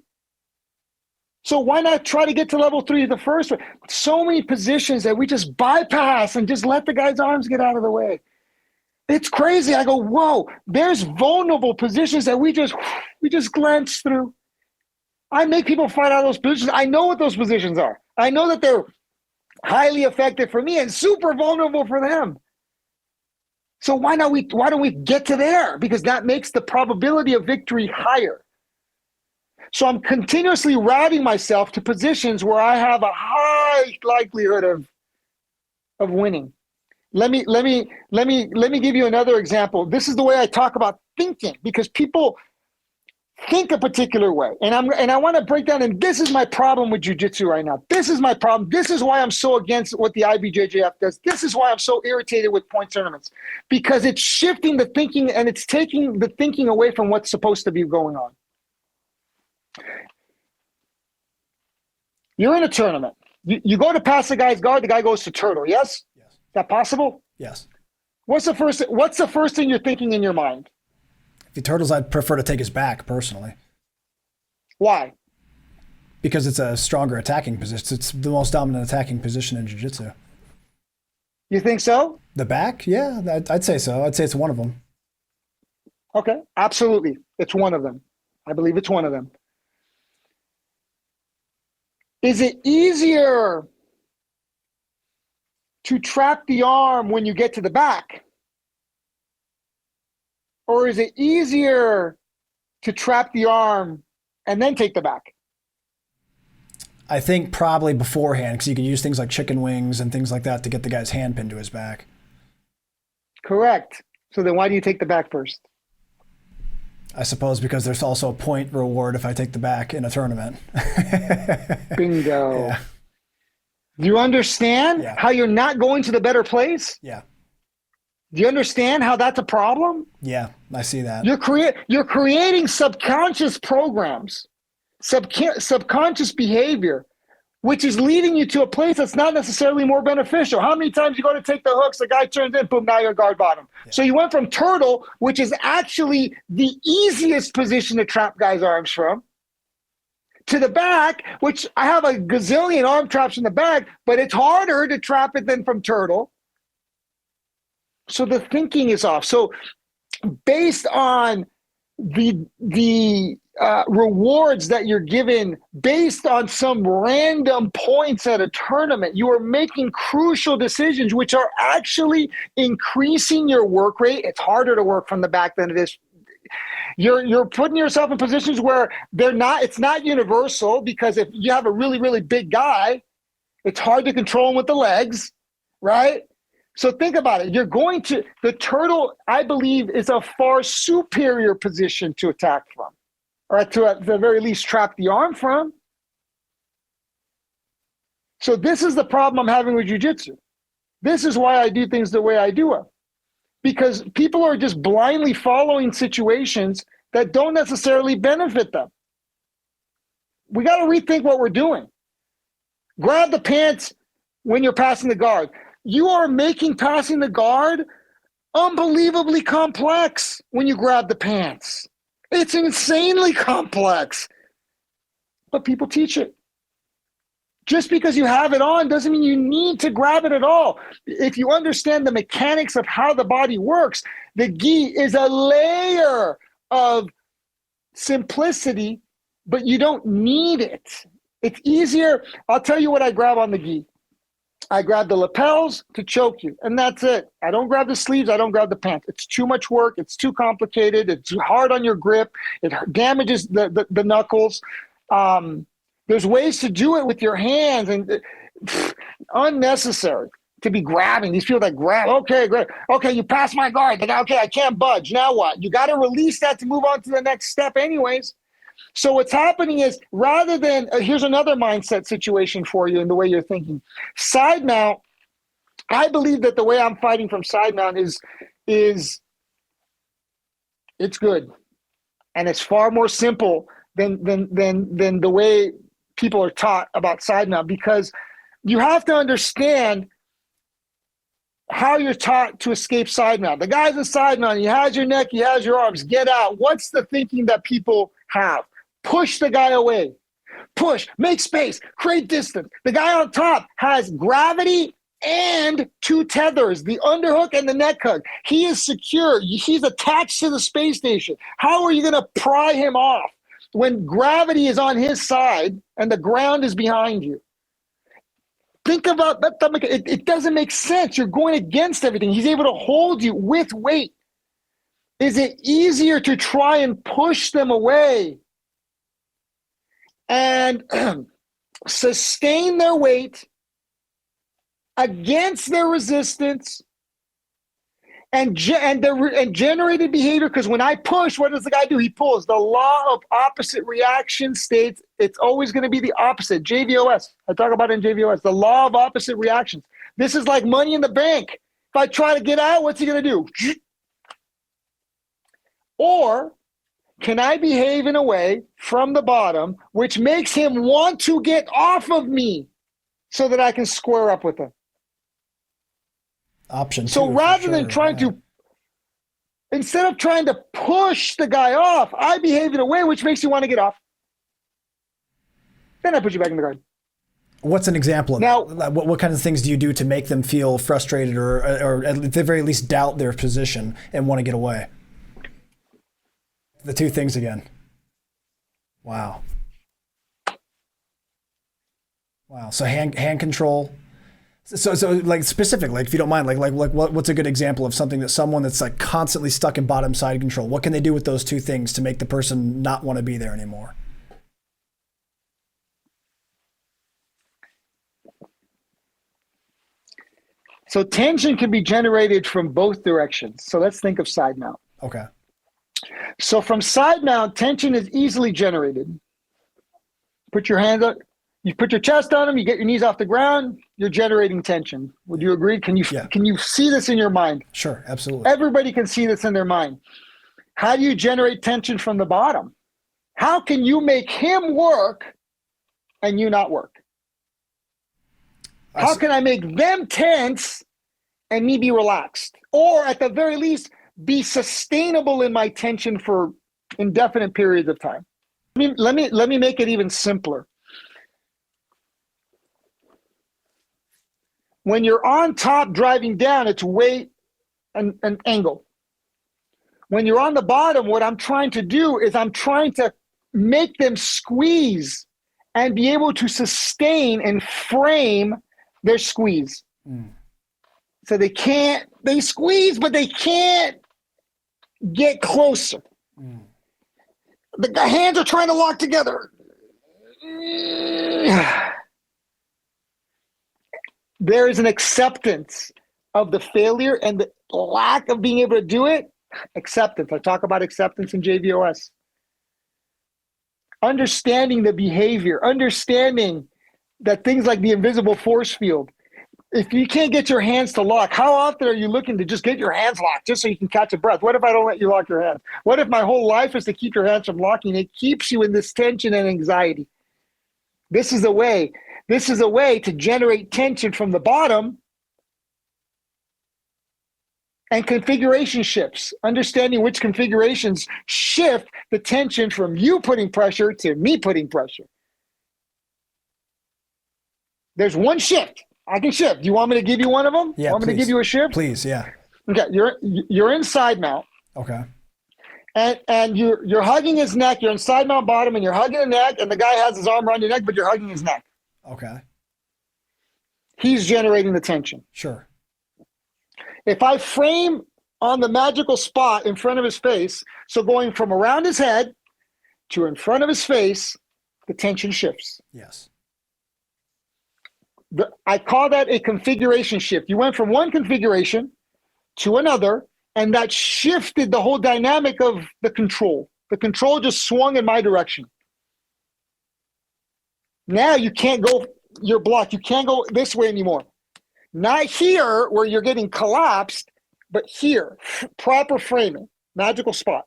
So why not try to get to level 3 the first one? So many positions that we just bypass and just let the guy's arms get out of the way. It's crazy. I go, whoa, there's vulnerable positions that we just glance through. I make people fight out of those positions. I know what those positions are. I know that they're highly effective for me and super vulnerable for them. So why don't we get to there? Because that makes the probability of victory higher. So I'm continuously routing myself to positions where I have a high likelihood of winning. Let me give you another example. This is the way I talk about thinking, because people think a particular way. And I want to break down, and this is my problem with jiu-jitsu right now. This is my problem. This is why I'm so against what the IBJJF does. This is why I'm so irritated with point tournaments, because it's shifting the thinking and it's taking the thinking away from what's supposed to be going on. You're in a tournament. You go to pass the guy's guard, the guy goes to turtle, yes? Yes. Is that possible? Yes. What's the first thing you're thinking in your mind? If he turtles, I'd prefer to take his back, personally. Why? Because it's a stronger attacking position. It's the most dominant attacking position in jiu-jitsu. You think so? The back? Yeah, I'd say so. I'd say it's one of them. Okay, absolutely. It's one of them. I believe it's one of them. Is it easier to trap the arm when you get to the back? Or is it easier to trap the arm and then take the back? I think probably beforehand, because you can use things like chicken wings and things like that to get the guy's hand pinned to his back. Correct. So then why do you take the back first? I suppose because there's also a point reward if I take the back in a tournament. Bingo. Yeah. Do you understand how you're not going to the better place? Yeah. Do you understand how that's a problem? Yeah, I see that. You're creating subconscious programs, subconscious behavior, which is leading you to a place that's not necessarily more beneficial. How many times you go to take the hooks, the guy turns in, boom, now you're guard bottom. Yeah. So you went from turtle, which is actually the easiest position to trap guys' arms from, to the back, which I have a gazillion arm traps in the back, but it's harder to trap it than from turtle. So the thinking is off. So based on the rewards that you're given based on some random points at a tournament, you are making crucial decisions which are actually increasing your work rate. It's harder to work from the back than it is. You're putting yourself in positions where it's not universal, because if you have a really, really big guy, it's hard to control him with the legs, right? So think about it. The turtle, I believe, is a far superior position to attack from, or to at the very least trap the arm from. So this is the problem I'm having with jiu-jitsu. This is why I do things the way I do it. Because people are just blindly following situations that don't necessarily benefit them. We got to rethink what we're doing. Grab the pants when you're passing the guard. You are making passing the guard unbelievably complex when you grab the pants. It's insanely complex. But people teach it. Just because you have it on doesn't mean you need to grab it at all. If you understand the mechanics of how the body works, the gi is a layer of simplicity, but you don't need it. It's easier. I'll tell you what I grab on the gi. I grab the lapels to choke you, and that's it. I don't grab the sleeves. I don't grab the pants. It's too much work. It's too complicated. It's hard on your grip. It damages the knuckles. There's ways to do it with your hands, and unnecessary to be grabbing. These people that grab, okay, great. Okay, you passed my guard. Okay, I can't budge. Now what? You got to release that to move on to the next step anyways. So what's happening is, rather than, here's another mindset situation for you in the way you're thinking. Side mount I believe that the way I'm fighting from side mount is it's good. And it's far more simple than the way people are taught about side mount, because you have to understand how you're taught to escape side mount. The guy's in side mount, he has your neck, he has your arms, get out. What's the thinking that people have? Push the guy away. Push, make space, create distance. The guy on top has gravity and two tethers, the underhook and the neck hug. He is secure. He's attached to the space station. How are you going to pry him off when gravity is on his side and the ground is behind you? Think about that. It doesn't make sense. You're going against everything. He's able to hold you with weight. Is it easier to try and push them away and sustain their weight against their resistance and generated behavior? Because when I push, what does the guy do? He pulls. The law of opposite reaction states it's always going to be the opposite. JVOS. I talk about it in JVOS. The law of opposite reactions. This is like money in the bank. If I try to get out, what's he going to do? Or can I behave in a way from the bottom which makes him want to get off of me so that I can square up with him? Option two. So rather than trying to, instead of trying to push the guy off, I behave in a way which makes you want to get off. Then I put you back in the guard. What's an example of now, that? What kind of things do you do to make them feel frustrated or at the very least doubt their position and want to get away? The two things again. Wow. So hand control. So like specific, like if you don't mind, like what's a good example of something that someone that's like constantly stuck in bottom side control, what can they do with those two things to make the person not want to be there anymore? So tension can be generated from both directions. So let's think of side mount. Okay. So from side mount, tension is easily generated. Put your hands up, you put your chest on them, you get your knees off the ground, you're generating tension. Would you agree? Can you see this in your mind? Sure, absolutely. Everybody can see this in their mind. How do you generate tension from the bottom? How can you make him work and you not work? How can I make them tense and me be relaxed? Or at the very least, be sustainable in my tension for indefinite periods of time. Let me make it even simpler. When you're on top driving down, it's weight and angle. When you're on the bottom, what I'm trying to do is I'm trying to make them squeeze and be able to sustain and frame their squeeze. So they squeeze, but they can't get closer. The hands are trying to lock together. There is an acceptance of the failure and the lack of being able to do it. Acceptance. I talk about acceptance in JVOS. Understanding the behavior, understanding that things like the invisible force field, if you can't get your hands to lock, how often are you looking to just get your hands locked just so you can catch a breath? What if I don't let you lock your hands? What if my whole life is to keep your hands from locking? It keeps you in this tension and anxiety. This is a way to generate tension from the bottom and configuration shifts, understanding which configurations shift the tension from you putting pressure to me putting pressure. There's one shift. I can shift. Do you want me to give you one of them? Yeah, want me to give you a shift? Please, yeah. Okay, you're in side mount. Okay. And you're hugging his neck. You're in side mount bottom, and you're hugging the neck, and the guy has his arm around your neck, but you're hugging his neck. Okay. He's generating the tension. Sure. If I frame on the magical spot in front of his face, so going from around his head to in front of his face, the tension shifts. Yes. I call that a configuration shift. You went from one configuration to another, and that shifted the whole dynamic of the control. The control just swung in my direction. Now you can't go, you're blocked. You can't go this way anymore. Not here where you're getting collapsed, but here, proper framing, magical spot.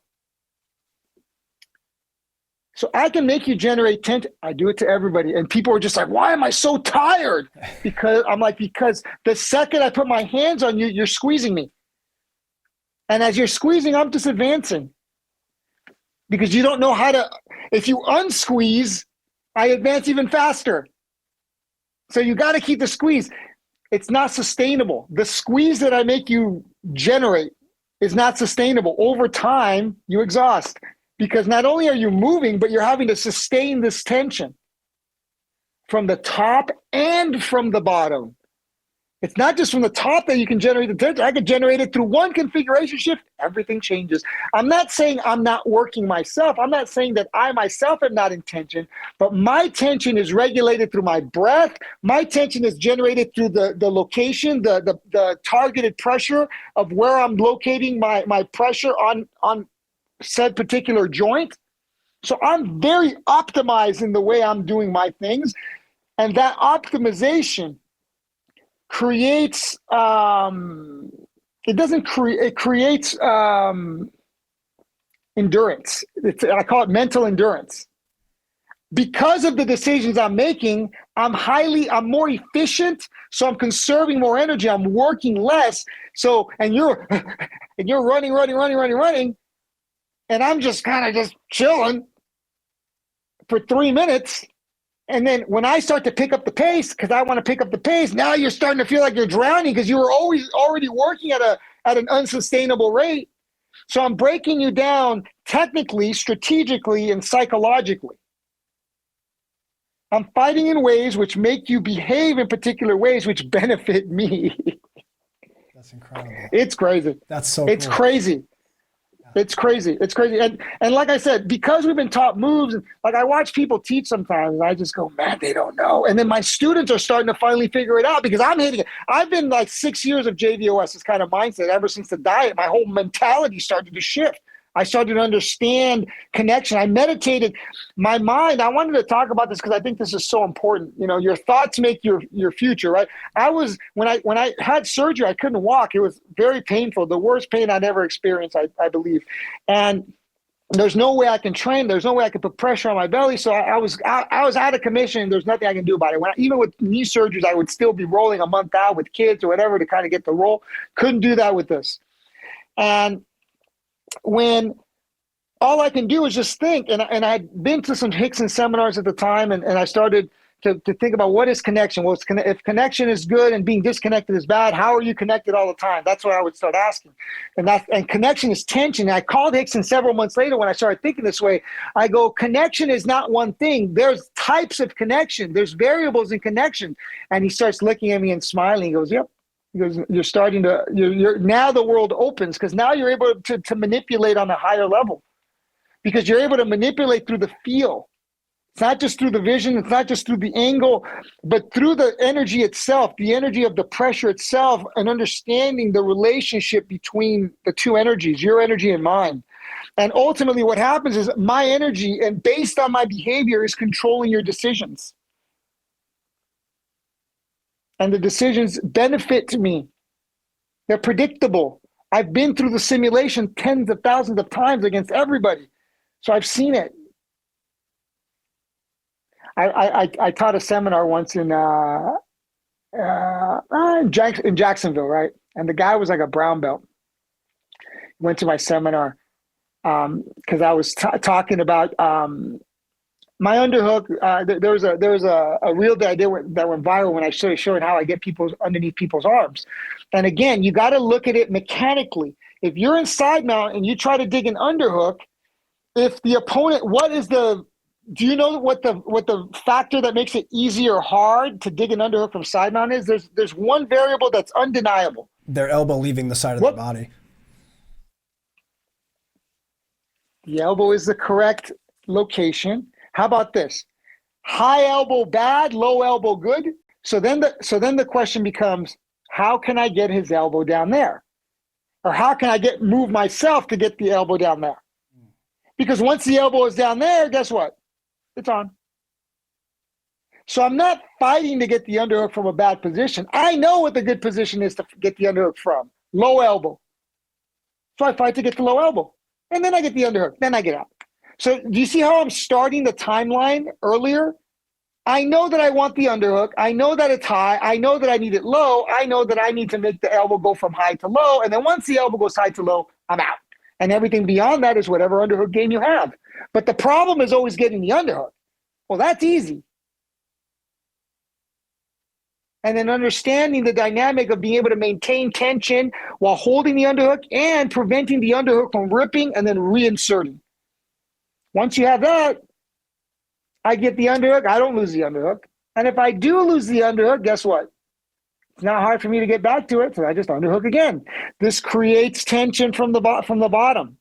So I can make you generate tension. I do it to everybody. And people are just like, why am I so tired? Because I'm like, because the second I put my hands on you, you're squeezing me. And as you're squeezing, I'm just advancing. Because you don't know how to, if you unsqueeze, I advance even faster. So you got to keep the squeeze. It's not sustainable. The squeeze that I make you generate is not sustainable. Over time, you exhaust. Because not only are you moving, but you're having to sustain this tension from the top and from the bottom. It's not just from the top that you can generate the tension. I can generate it through one configuration shift. Everything changes. I'm not saying I'm not working myself. I'm not saying that I myself am not in tension, but my tension is regulated through my breath. My tension is generated through the location, the targeted pressure of where I'm locating my pressure on said particular joint. So I'm very optimized in the way I'm doing my things. And that optimization creates, it creates endurance. I call it mental endurance. Because of the decisions I'm making, I'm more efficient. So I'm conserving more energy. I'm working less. So, and you're running. And I'm just kind of just chilling for 3 minutes. And then when I start to pick up the pace, because I want to pick up the pace, now you're starting to feel like you're drowning because you were already working at an unsustainable rate. So I'm breaking you down technically, strategically, and psychologically. I'm fighting in ways which make you behave in particular ways which benefit me. That's incredible. It's crazy. That's so It's cool. crazy. It's crazy. It's crazy. And like I said, because we've been taught moves, and like I watch people teach sometimes, and I just go, man, they don't know. And then my students are starting to finally figure it out because I'm hitting it. I've been like 6 years of JVOS, this kind of mindset. Ever since the diet, my whole mentality started to shift. I started to understand connection. I meditated my mind. I wanted to talk about this because I think this is so important. You know, your thoughts make your future, right? When I had surgery, I couldn't walk. It was very painful, the worst pain I'd ever experienced, I believe. And there's no way I can train. There's no way I can put pressure on my belly. So I was out of commission. There's nothing I can do about it. Even with knee surgeries, I would still be rolling a month out with kids or whatever to kind of get the roll. Couldn't do that with this. And when all I can do is just think, and I'd been to some Hickson seminars at the time, and I started to think about what is connection. Well, if connection is good and being disconnected is bad, how are you connected all the time? That's what I would start asking. And connection is tension. And I called Hickson several months later when I started thinking this way. I go, connection is not one thing. There's types of connection. There's variables in connection. And he starts looking at me and smiling. He goes, yep. Because you're now the world opens because now you're able to manipulate on a higher level because you're able to manipulate through the feel. It's not just through the vision. It's not just through the angle, but through the energy itself, the energy of the pressure itself, and understanding the relationship between the two energies, your energy and mine. And ultimately what happens is my energy, and based on my behavior, is controlling your decisions. And the decisions benefit me. They're predictable. I've been through the simulation tens of thousands of times against everybody. So I've seen it. I taught a seminar once in Jacksonville, right? And the guy was like a brown belt. He went to my seminar because I was talking about my underhook. There was a reel that I did that went viral when I started showing how I get people underneath people's arms. And again, you got to look at it mechanically. If you're in side mount and you try to dig an underhook, if the opponent, do you know what the factor that makes it easy or hard to dig an underhook from side mount is? There's one variable that's undeniable. Their elbow leaving the side of the body. The elbow is the correct location. How about this? High elbow bad, low elbow good. So then the question becomes, how can I get his elbow down there? Or how can I move myself to get the elbow down there? Because once the elbow is down there, guess what? It's on. So I'm not fighting to get the underhook from a bad position. I know what the good position is to get the underhook from. Low elbow. So I fight to get the low elbow. And then I get the underhook. Then I get out. So do you see how I'm starting the timeline earlier? I know that I want the underhook. I know that it's high. I know that I need it low. I know that I need to make the elbow go from high to low. And then once the elbow goes high to low, I'm out. And everything beyond that is whatever underhook game you have. But the problem is always getting the underhook. Well, that's easy. And then understanding the dynamic of being able to maintain tension while holding the underhook and preventing the underhook from ripping and then reinserting. Once you have that, I get the underhook. I don't lose the underhook. And if I do lose the underhook, guess what? It's not hard for me to get back to it, so I just underhook again. This creates tension from the bottom.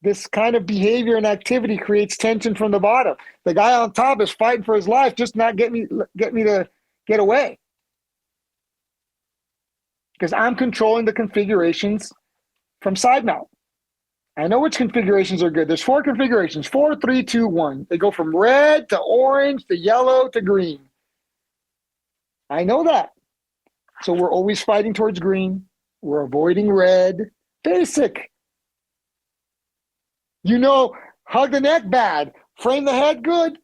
This kind of behavior and activity creates tension from the bottom. The guy on top is fighting for his life, just not get me to get away. Because I'm controlling the configurations from side mount. I know which configurations are good. There's 4 configurations, 4, 3, 2, 1. They go from red to orange to yellow to green. I know that. So we're always fighting towards green. We're avoiding red. Basic. You know, hug the neck, bad. Frame the head, good.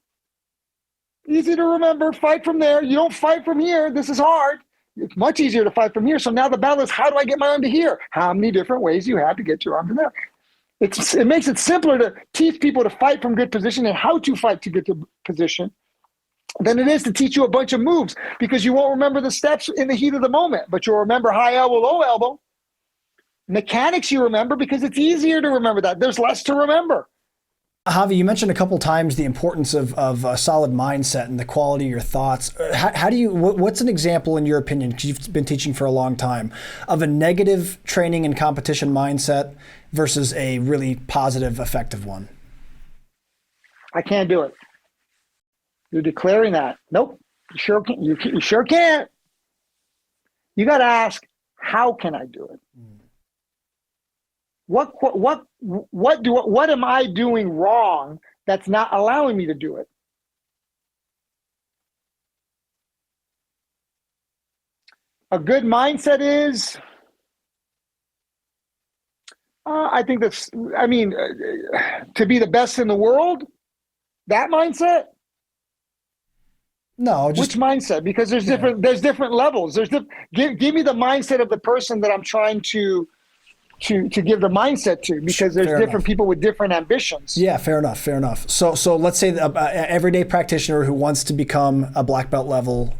Easy to remember. Fight from there. You don't fight from here. This is hard. It's much easier to fight from here. So now the battle is, how do I get my arm to here? How many different ways you have to get your arm to there? It makes it simpler to teach people to fight from good position and how to fight to get to position than it is to teach you a bunch of moves, because you won't remember the steps in the heat of the moment, but you'll remember high elbow, low elbow. Mechanics you remember because it's easier to remember that. There's less to remember. Javi, you mentioned a couple times the importance of a solid mindset and the quality of your thoughts. How do you? What's an example, in your opinion, because you've been teaching for a long time, of a negative training and competition mindset versus a really positive, effective one? I can't do it. You're declaring that. Nope. You sure can't. You sure can't. You got to ask, how can I do it? What am I doing wrong that's not allowing me to do it? A good mindset is, I think that's, to be the best in the world, that mindset? No, which mindset? Because there's different levels. Give me the mindset of the person that I'm trying to give the mindset to, because there's different people with different ambitions. Yeah, fair enough. So let's say an everyday practitioner who wants to become a black belt level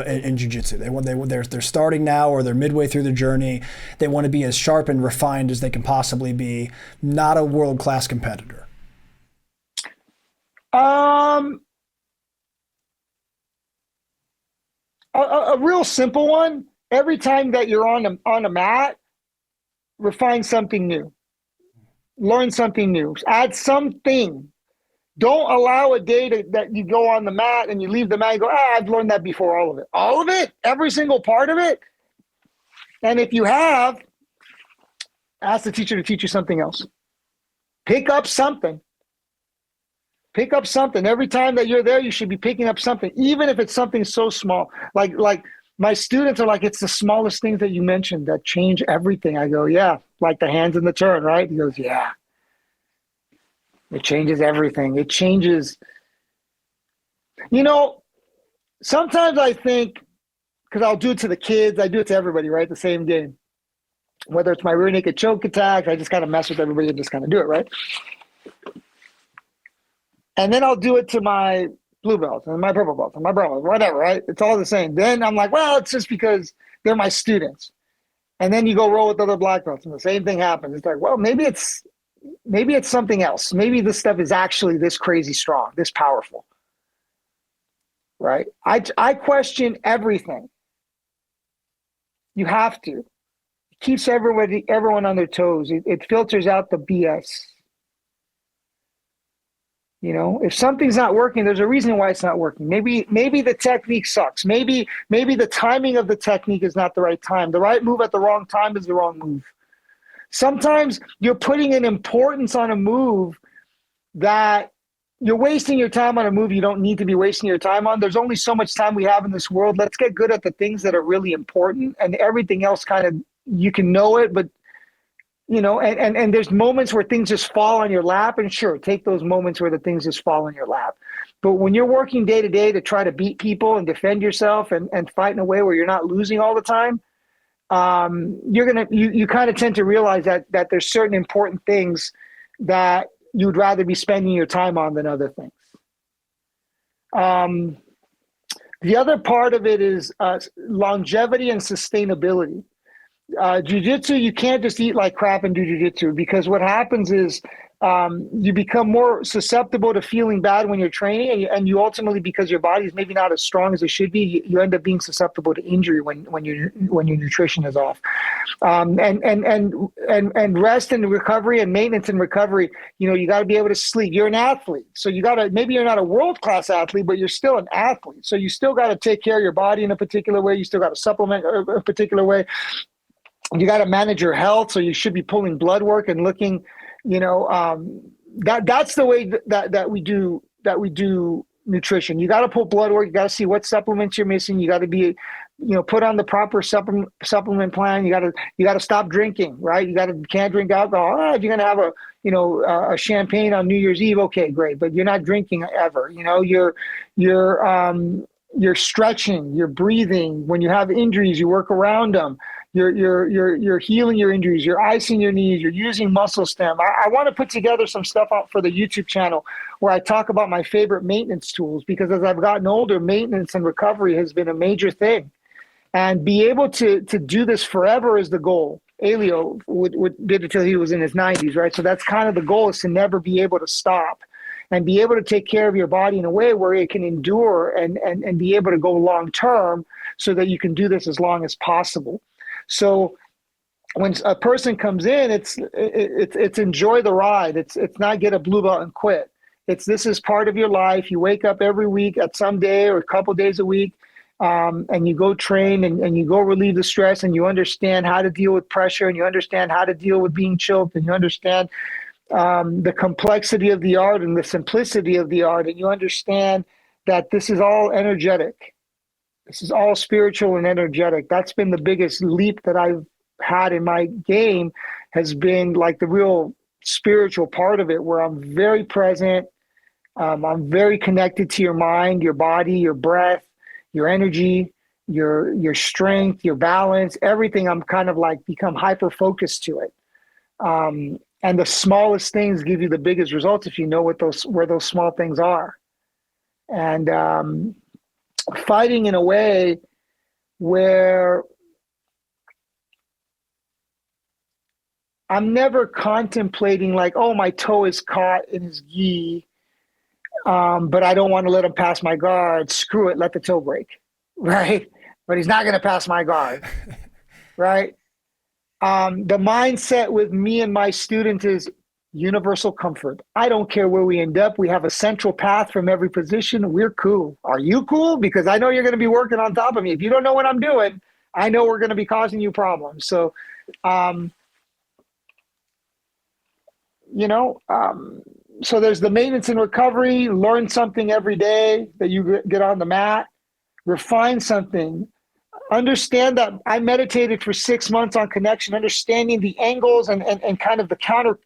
in jiu-jitsu. They're starting now, or they're midway through the journey. They want to be as sharp and refined as they can possibly be, not a world-class competitor. A real simple one. Every time that you're on a mat, refine something new, learn something new, add something. Don't allow a day that you go on the mat and you leave the mat and go, I've learned that before. All of it, every single part of it. And if you have, ask the teacher to teach you something else. Pick up something. Every time that you're there, you should be picking up something, even if it's something so small. Like my students are like, it's the smallest things that you mentioned that change everything. I go, yeah, like the hands in the turn, right? He goes, yeah. It changes everything. It changes. Sometimes I think, because I'll do it to the kids, I do it to everybody, right? The same game. Whether it's my rear naked choke attack, I just kind of mess with everybody and just kind of do it, right? And then I'll do it to my blue belts and my purple belts and my brown belts, whatever, right? It's all the same. Then I'm like, well, it's just because they're my students. And then you go roll with other black belts and the same thing happens. It's like, well, maybe it's something else. Maybe this stuff is actually this crazy strong, this powerful, right? I question everything. You have to. It keeps everyone on their toes. It filters out the BS. If something's not working, there's a reason why it's not working. Maybe the technique sucks. Maybe the timing of the technique is not the right time. The right move at the wrong time is the wrong move. Sometimes you're putting an importance on a move that you're wasting your time on a move you don't need to be wasting your time on. There's only so much time we have in this world. Let's get good at the things that are really important, and everything else kind of, you can know it, but and there's moments where things just fall on your lap, and sure, take those moments where the things just fall on your lap. But when you're working day to day to try to beat people and defend yourself and fight in a way where you're not losing all the time, you kind of tend to realize that there's certain important things that you'd rather be spending your time on than other things. The other part of it is longevity and sustainability. Jiu-jitsu, you can't just eat like crap and do jiu-jitsu, because what happens is you become more susceptible to feeling bad when you're training, and you ultimately, because your body is maybe not as strong as it should be, you end up being susceptible to injury when your nutrition is off. And rest and recovery and maintenance and recovery, you got to be able to sleep. You're an athlete, so maybe you're not a world-class athlete, but you're still an athlete. So you still got to take care of your body in a particular way. You still got to supplement a particular way. You got to manage your health, so you should be pulling blood work and looking. That's the way that we do nutrition. You got to pull blood work. You got to see what supplements you're missing. You got to be, put on the proper supplement plan. You got to stop drinking, right? You can't drink alcohol. If you're gonna have a champagne on New Year's Eve, okay, great, but you're not drinking ever. You're stretching, you're breathing. When you have injuries, you work around them. You're healing your injuries. You're icing your knees. You're using muscle stem. I want to put together some stuff out for the YouTube channel where I talk about my favorite maintenance tools, because as I've gotten older, maintenance and recovery has been a major thing. And be able to do this forever is the goal. Elio did it till he was in his 90s, right? So that's kind of the goal, is to never be able to stop and be able to take care of your body in a way where it can endure and be able to go long term, so that you can do this as long as possible. So when a person comes in, it's enjoy the ride. It's not get a blue belt and quit. This is part of your life. You wake up every week at some day or a couple days a week, and you go train and you go relieve the stress, and you understand how to deal with pressure, and you understand how to deal with being choked, and you understand the complexity of the art and the simplicity of the art, and you understand that this is all energetic. This is all spiritual and energetic. That's been the biggest leap that I've had in my game, has been like the real spiritual part of it, where I'm very present. I'm very connected to your mind, your body, your breath, your energy, your strength, your balance, everything. I'm kind of like become hyper-focused to it. And the smallest things give you the biggest results if you know where those small things are. And fighting in a way where I'm never contemplating like, oh, my toe is caught in his gi, but I don't want to let him pass my guard. Screw it, let the toe break, right? But he's not going to pass my guard, right? The mindset with me and my students is universal comfort. I don't care where we end up. We have a central path from every position. We're cool. Are you cool? Because I know you're going to be working on top of me. If you don't know what I'm doing, I know we're going to be causing you problems. So, so there's the maintenance and recovery. Learn something every day that you get on the mat. Refine something. Understand that I meditated for 6 months on connection, understanding the angles and kind of the counter.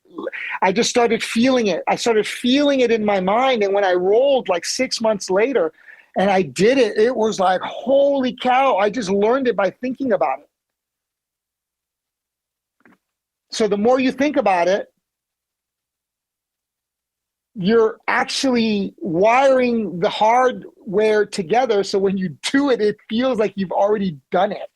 I just started feeling it. I started feeling it in my mind. And when I rolled like 6 months later and I did it, it was like, holy cow, I just learned it by thinking about it. So the more you think about it, you're actually wiring the hardware together. So when you do it, it feels like you've already done it.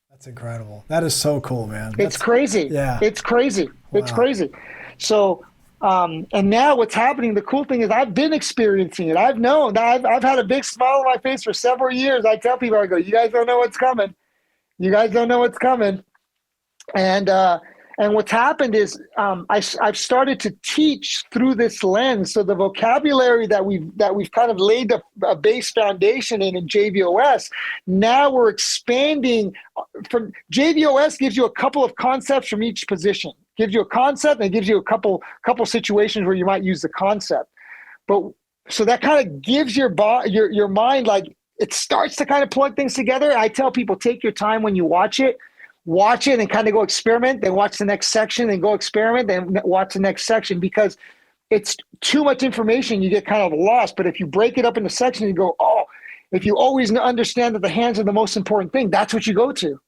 That's incredible. That is so cool, man. It's crazy. Yeah. It's crazy. Wow. It's crazy. So, and now what's happening, the cool thing is I've been experiencing it. I've known. I've had a big smile on my face for several years. I tell people, I go, you guys don't know what's coming. You guys don't know what's coming. And what's happened is I've started to teach through this lens. So the vocabulary that we've kind of laid a base foundation in JVOS, now we're expanding. From JVOS gives you a couple of concepts from each position. Gives you a concept and it gives you a couple situations where you might use the concept. But so that kind of gives your mind, like, it starts to kind of plug things together. I tell people, take your time when you watch it and kind of go experiment, then watch the next section, then go experiment, then watch the next section, because it's too much information. You get kind of lost. But if you break it up into sections and go, oh, if you always understand that the hands are the most important thing, that's what you go to.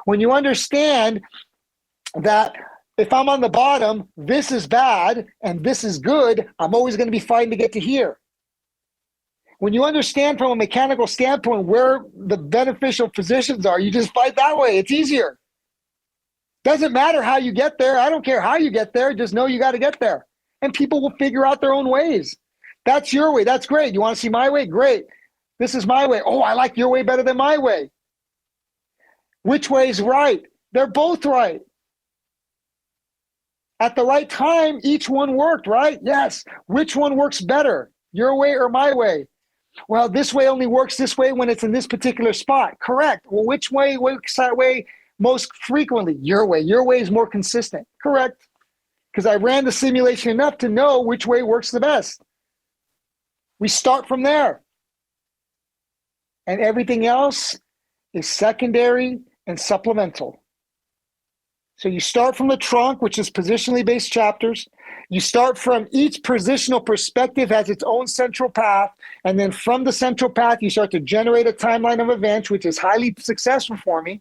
When you understand that if I'm on the bottom, this is bad and this is good, I'm always going to be fighting to get to here. When you understand from a mechanical standpoint where the beneficial positions are, you just fight that way. It's easier. Doesn't matter how you get there. I don't care how you get there. Just know you got to get there. And people will figure out their own ways. That's your way. That's great. You want to see my way? Great. This is my way. Oh, I like your way better than my way. Which way is right? They're both right. At the right time, each one worked, right? Yes. Which one works better? Your way or my way? Well, this way only works this way when it's in this particular spot. Correct. Well, which way works that way most frequently? Your way. Your way is more consistent. Correct. Because I ran the simulation enough to know which way works the best. We start from there. And everything else is secondary and supplemental. So you start from the trunk, which is positionally based chapters. You start from each positional perspective has its own central path. And then from the central path, you start to generate a timeline of events, which is highly successful for me.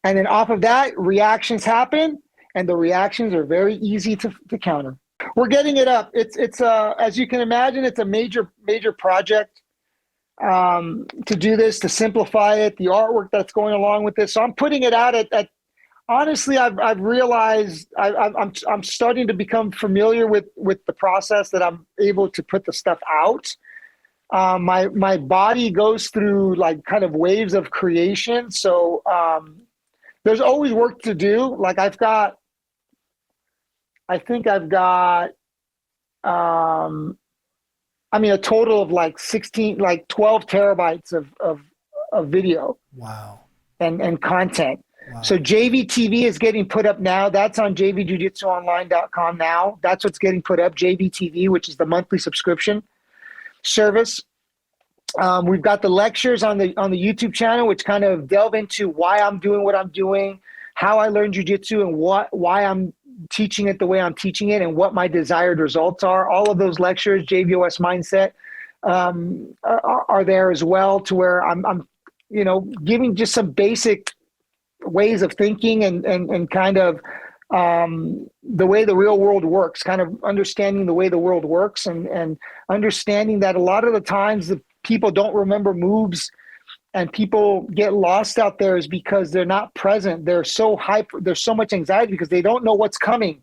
And then off of that, reactions happen. And the reactions are very easy to counter. We're getting it up. It's as you can imagine, it's a major project to do this, to simplify it, the artwork that's going along with this. So I'm putting it out at honestly, I've realized I'm starting to become familiar with the process that I'm able to put the stuff out. My body goes through like kind of waves of creation. So there's always work to do. Like I think I've got a total of like 12 terabytes of video. Wow. And content. Wow. So JVTV is getting put up now. That's on jvjujitsuonline.com now. That's what's getting put up, JVTV, which is the monthly subscription service. We've got the lectures on the YouTube channel, which kind of delve into why I'm doing what I'm doing, how I learned jiu-jitsu, and why I'm teaching it the way I'm teaching it, and what my desired results are. All of those lectures, JVOS Mindset, are there as well, to where I'm giving just some basic ways of thinking and kind of the way the real world works, kind of understanding the way the world works, and understanding that a lot of the times the people don't remember moves and people get lost out there is because they're not present. They're so hyper, there's so much anxiety because they don't know what's coming.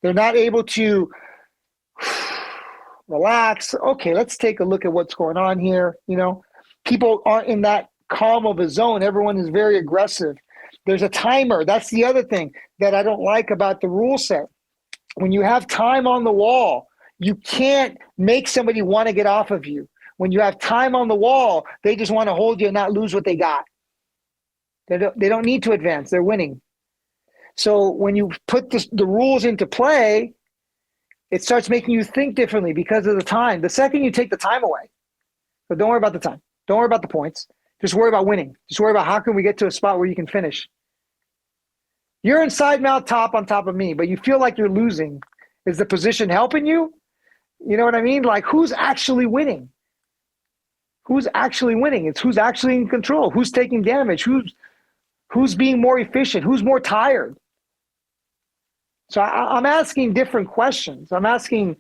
They're not able to relax. Okay, let's take a look at what's going on here. People aren't in that calm of a zone. Everyone is very aggressive. There's a timer. That's the other thing that I don't like about the rule set. When you have time on the wall, you can't make somebody want to get off of you. When you have time on the wall, they just want to hold you and not lose what they got. They don't need to advance. They're winning. So when you put the rules into play, it starts making you think differently because of the time. The second you take the time away, but don't worry about the time. Don't worry about the points. Just worry about winning. Just worry about how can we get to a spot where you can finish. You're in side mount top on top of me, but you feel like you're losing. Is the position helping you? You know what I mean? Like, who's actually winning? Who's actually winning? It's who's actually in control. Who's taking damage? Who's being more efficient? Who's more tired? So I'm asking different questions. I'm asking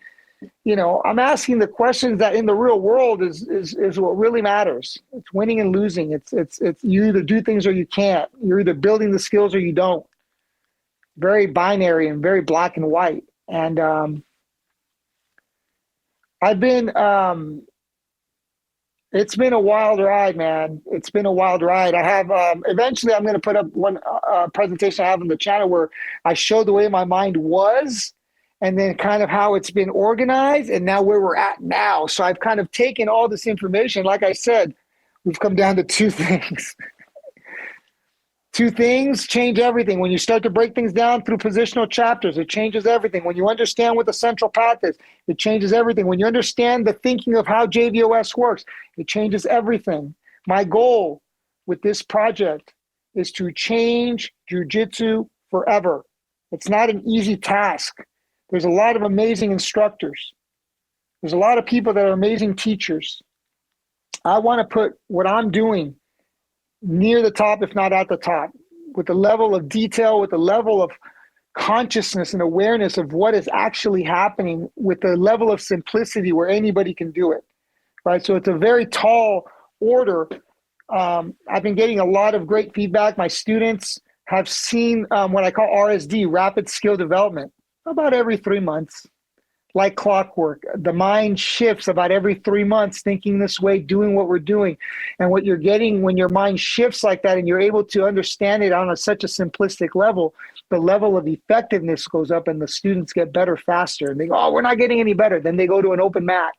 the questions that in the real world is what really matters. It's winning and losing. It's you either do things or you can't. You're either building the skills or you don't. Very binary and very black and white. And it's been a wild ride, man. It's been a wild ride. I have eventually I'm going to put up one presentation I have on the channel where I show the way my mind was, and then kind of how it's been organized, and now where we're at now. So I've kind of taken all this information. Like I said, we've come down to two things. Two things change everything. When you start to break things down through positional chapters, it changes everything. When you understand what the central path is, it changes everything. When you understand the thinking of how JVOS works, it changes everything. My goal with this project is to change jiu-jitsu forever. It's not an easy task. There's a lot of amazing instructors. There's a lot of people that are amazing teachers. I want to put what I'm doing near the top, if not at the top, with the level of detail, with the level of consciousness and awareness of what is actually happening, with the level of simplicity where anybody can do it, right? So it's a very tall order. I've been getting a lot of great feedback. My students have seen what I call RSD, rapid skill development, about every 3 months. Like clockwork, the mind shifts about every 3 months, thinking this way, doing what we're doing. And what you're getting when your mind shifts like that and you're able to understand it on such a simplistic level, the level of effectiveness goes up and the students get better faster. And they go, oh, we're not getting any better. Then they go to an open mat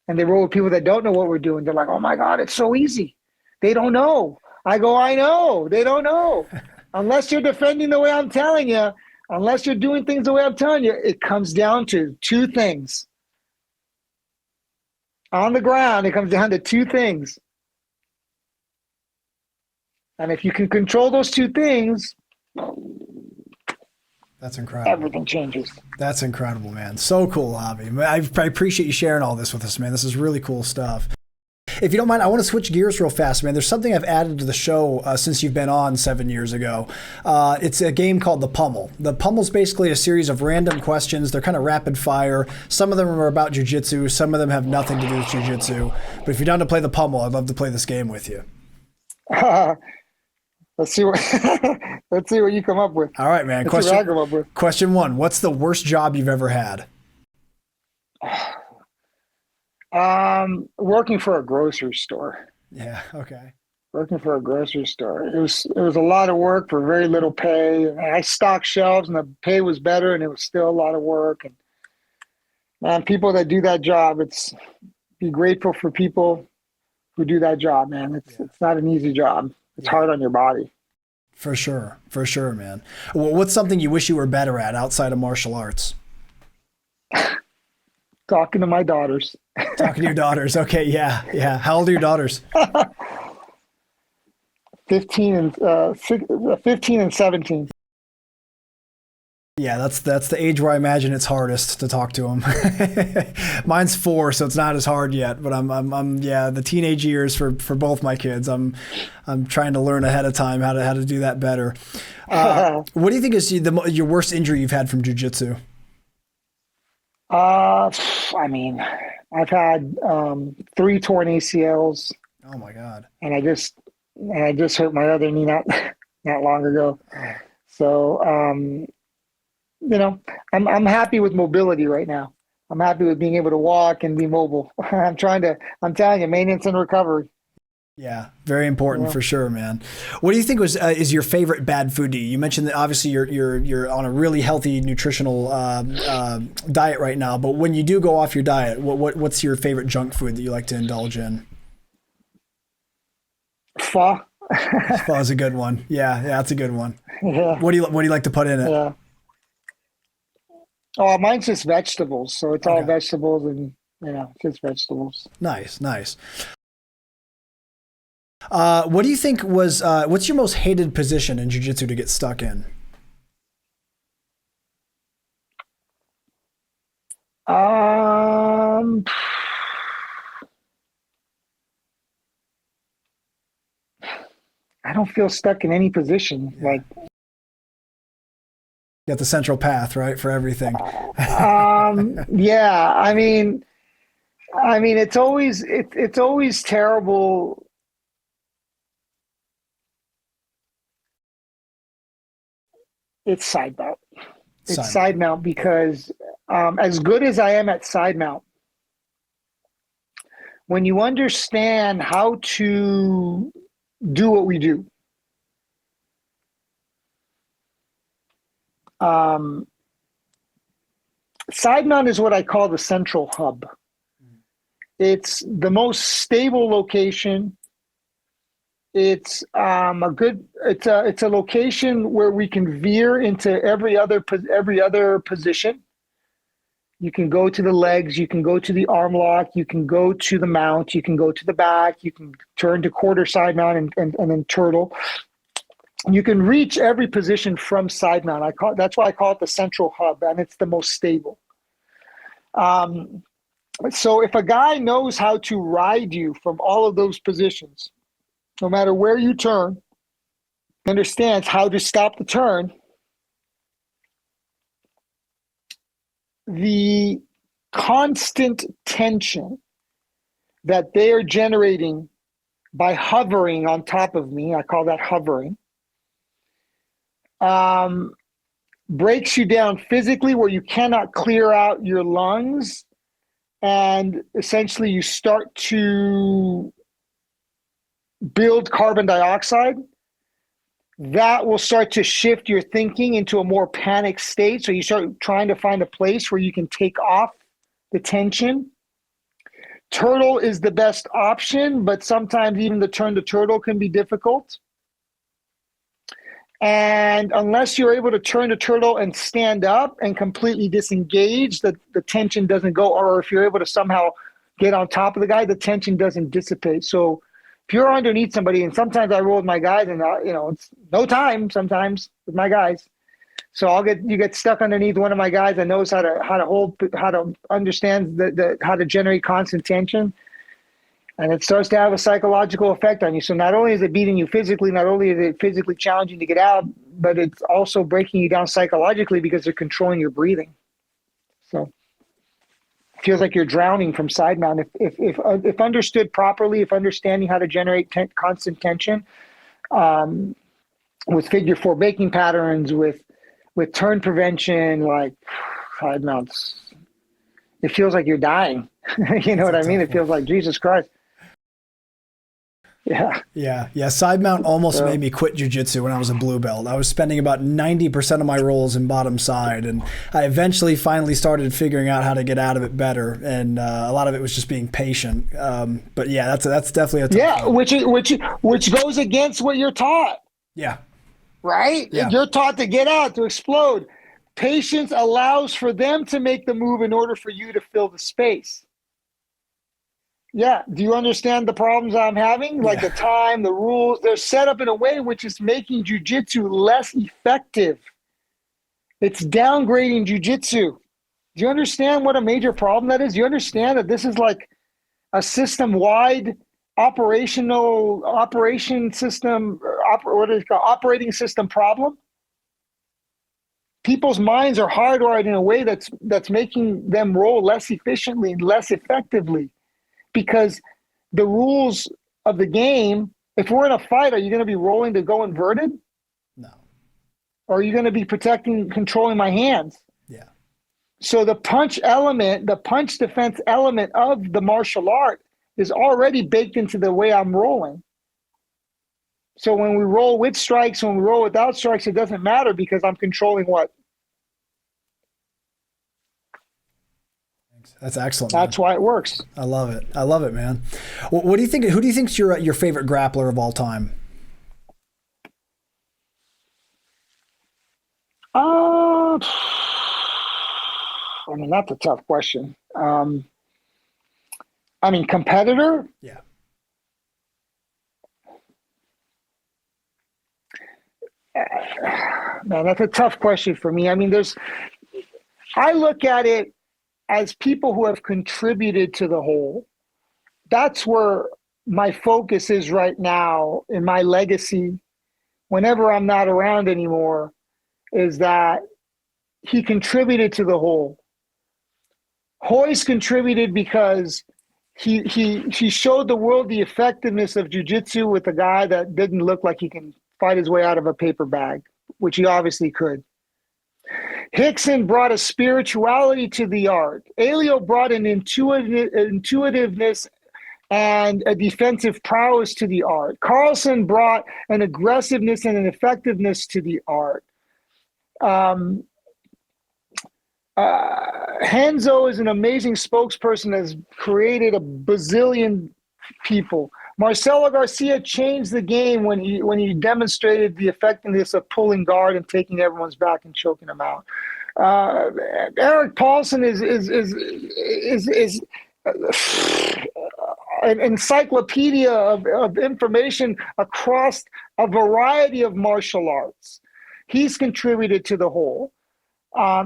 and they roll with people that don't know what we're doing. They're like, oh my God, it's so easy. They don't know. I go, I know. They don't know. Unless you're defending the way I'm telling you, unless you're doing things the way I'm telling you, it comes down to two things. On the ground, it comes down to two things. And if you can control those two things, that's incredible. Everything changes. That's incredible, man. So cool, Javi. I appreciate you sharing all this with us, man. This is really cool stuff. If you don't mind, I want to switch gears real fast, man. There's something I've added to the show since you've been on 7 years ago. It's a game called The Pummel. The Pummel's basically a series of random questions. They're kind of rapid fire. Some of them are about jiu-jitsu. Some of them have nothing to do with jiu-jitsu. But if you're down to play The Pummel, I'd love to play this game with you. Let's see what you come up with. All right, man. Question 1. What's the worst job you've ever had? Working for a grocery store. Yeah. Okay. Working for a grocery store. It was a lot of work for very little pay. I stocked shelves and the pay was better and it was still a lot of work. And man, people that do that job, be grateful for people who do that job, man. It's not an easy job. It's hard on your body. For sure, man. Well, what's something you wish you were better at outside of martial arts? Talking to my daughters. Talking to your daughters. Okay, yeah. How old are your daughters? 15 and 17. Yeah, that's the age where I imagine it's hardest to talk to them. Mine's 4, so it's not as hard yet. But I'm the teenage years for both my kids. I'm trying to learn ahead of time how to do that better. What do you think is your worst injury you've had from jiu-jitsu? I mean, I've had 3 torn ACLs. Oh my God! And I just hurt my other knee not long ago. So I'm happy with mobility right now. I'm happy with being able to walk and be mobile. I'm telling you, maintenance and recovery. Yeah, very important for sure, man. What do you think is your favorite bad food to eat? You mentioned that obviously you're on a really healthy nutritional diet right now, but when you do go off your diet, what's your favorite junk food that you like to indulge in? Pho. Pho is a good one. Yeah, that's a good one. Yeah. What do you like to put in it? Yeah. Oh, mine's just vegetables, so it's all vegetables and just vegetables. Nice. What do you think what's your most hated position in jiu-jitsu to get stuck in? I don't feel stuck in any position. Yeah. Like, you got the central path, right, for everything. Yeah. I mean, it's always terrible. It's side mount. It's side mount because as good as I am at side mount, when you understand how to do what we do, side mount is what I call the central hub. It's the most stable location. It's it's a location where we can veer into every other position. You can go to the legs, you can go to the arm lock, you can go to the mount, you can go to the back, you can turn to quarter side mount and then turtle. You can reach every position from side mount. That's why I call it the central hub, and it's the most stable. So if a guy knows how to ride you from all of those positions, no matter where you turn, understands how to stop the turn, the constant tension that they are generating by hovering on top of me, I call that hovering, breaks you down physically where you cannot clear out your lungs, and essentially you start to build carbon dioxide. That will start to shift your thinking into a more panic state. So you start trying to find a place where you can take off the tension. Turtle is the best option, but sometimes even the turn to turtle can be difficult. And unless you're able to turn to turtle and stand up and completely disengage, the tension doesn't go, or if you're able to somehow get on top of the guy, the tension doesn't dissipate. So if you're underneath somebody, and sometimes I roll with my guys, and it's no time sometimes with my guys. So you get stuck underneath one of my guys that knows how to understand how to generate constant tension, and it starts to have a psychological effect on you. So not only is it beating you physically, not only is it physically challenging to get out, but it's also breaking you down psychologically because they're controlling your breathing. So it feels like you're drowning from side mount. If understood properly, if understanding how to generate constant tension, with figure four baking patterns, with turn prevention, like side mounts, it feels like you're dying. You know what I mean? It feels like Jesus Christ. Yeah. Side mount almost made me quit jiu-jitsu when I was a blue belt. I was spending about 90% of my rolls in bottom side, and I eventually finally started figuring out how to get out of it better. And a lot of it was just being patient. But yeah, that's definitely a tough one. which goes against what you're taught. Yeah. Right? Yeah. You're taught to get out, to explode. Patience allows for them to make the move in order for you to fill the space. Yeah. Do you understand the problems I'm having? Like the time, the rules, they're set up in a way which is making jiu-jitsu less effective. It's downgrading jiu-jitsu. Do you understand what a major problem that is? Do you understand that this is like a system-wide operating system problem? People's minds are hardwired in a way that's making them roll less efficiently and less effectively. Because the rules of the game, if we're in a fight, are you going to be rolling to go inverted? No. Or are you going to be controlling my hands? Yeah. So the punch defense element of the martial art is already baked into the way I'm rolling. So when we roll with strikes, when we roll without strikes, it doesn't matter because I'm controlling what? That's excellent. That's why it works. I love it, man. What do you think? Who do you think's your favorite grappler of all time? I mean, that's a tough question. Competitor? Yeah. Man, that's a tough question for me. I mean, I look at it as people who have contributed to the whole. That's where my focus is right now in my legacy, whenever I'm not around anymore, is that he contributed to the whole. Hoist contributed because he showed the world the effectiveness of jiu-jitsu with a guy that didn't look like he can fight his way out of a paper bag, which he obviously could. Hickson brought a spirituality to the art. Elio brought an intuitiveness and a defensive prowess to the art. Carlson brought an aggressiveness and an effectiveness to the art. Henzo is an amazing spokesperson, has created a bazillion people. Marcelo Garcia changed the game when he demonstrated the effectiveness of pulling guard and taking everyone's back and choking them out. Eric Paulson is an encyclopedia of information across a variety of martial arts. He's contributed to the whole.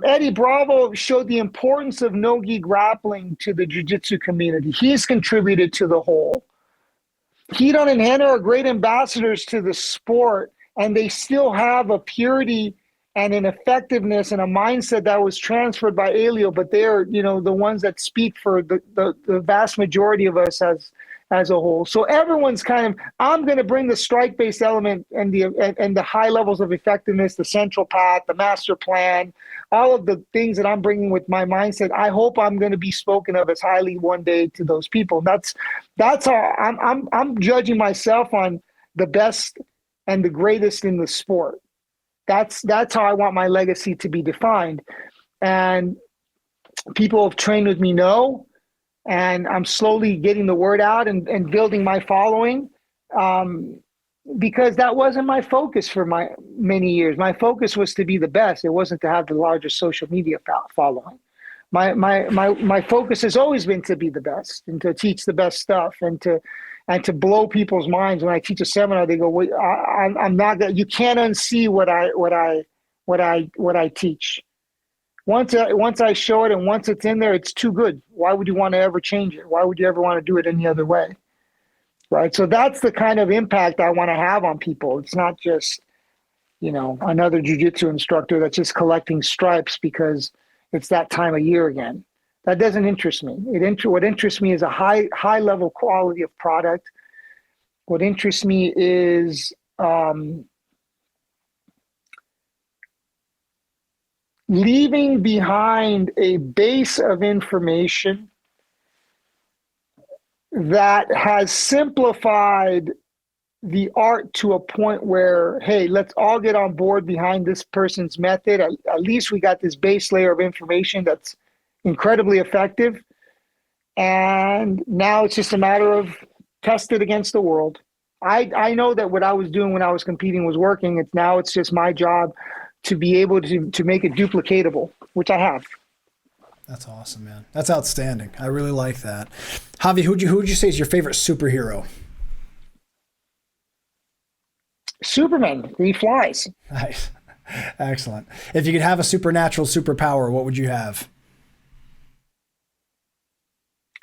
Eddie Bravo showed the importance of no-gi grappling to the jiu-jitsu community. He's contributed to the whole. Hedon and Henna are great ambassadors to the sport, and they still have a purity and an effectiveness and a mindset that was transferred by Elio, but they're, the ones that speak for the vast majority of us as a whole. So everyone's I'm going to bring the strike-based element and the high levels of effectiveness, the central path, the master plan, all of the things that I'm bringing with my mindset. I hope I'm going to be spoken of as highly one day to those people. That's how I'm judging myself on the best and the greatest in the sport. That's how I want my legacy to be defined. And people have trained with me know, and I'm slowly getting the word out and building my following, because that wasn't my focus for my many years. My focus was to be the best. It wasn't to have the largest social media following. My focus has always been to be the best and to teach the best stuff and to blow people's minds. When I teach a seminar, they go, "Wait, I'm not gonna, you can't unsee what I teach. Once I show it and once it's in there, it's too good. Why would you want to ever change it? Why would you ever want to do it any other way?" Right? So that's the kind of impact I want to have on people. It's not just, another jiu-jitsu instructor that's just collecting stripes because it's that time of year again. That doesn't interest me. What interests me is a high level quality of product. What interests me is leaving behind a base of information that has simplified the art to a point where, hey, let's all get on board behind this person's method. At least we got this base layer of information that's incredibly effective. And now it's just a matter of test it against the world. I know that what I was doing when I was competing was working. It's just my job to be able to make it duplicatable, which I have. That's awesome, man. That's outstanding. I really like that. Javi, who'd you say is your favorite superhero? Superman. He flies. Nice. Excellent. If you could have a supernatural superpower, what would you have?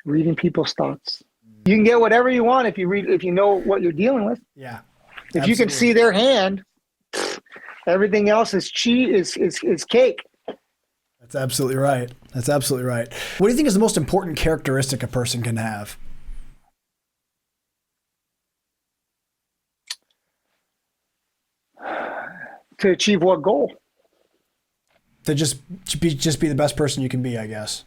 Reading people's thoughts. You can get whatever you want if you know what you're dealing with. Yeah. If you can see their hand, everything else is cake. That's absolutely right. That's absolutely right. What do you think is the most important characteristic a person can have? To achieve what goal? To just be the best person you can be, I guess.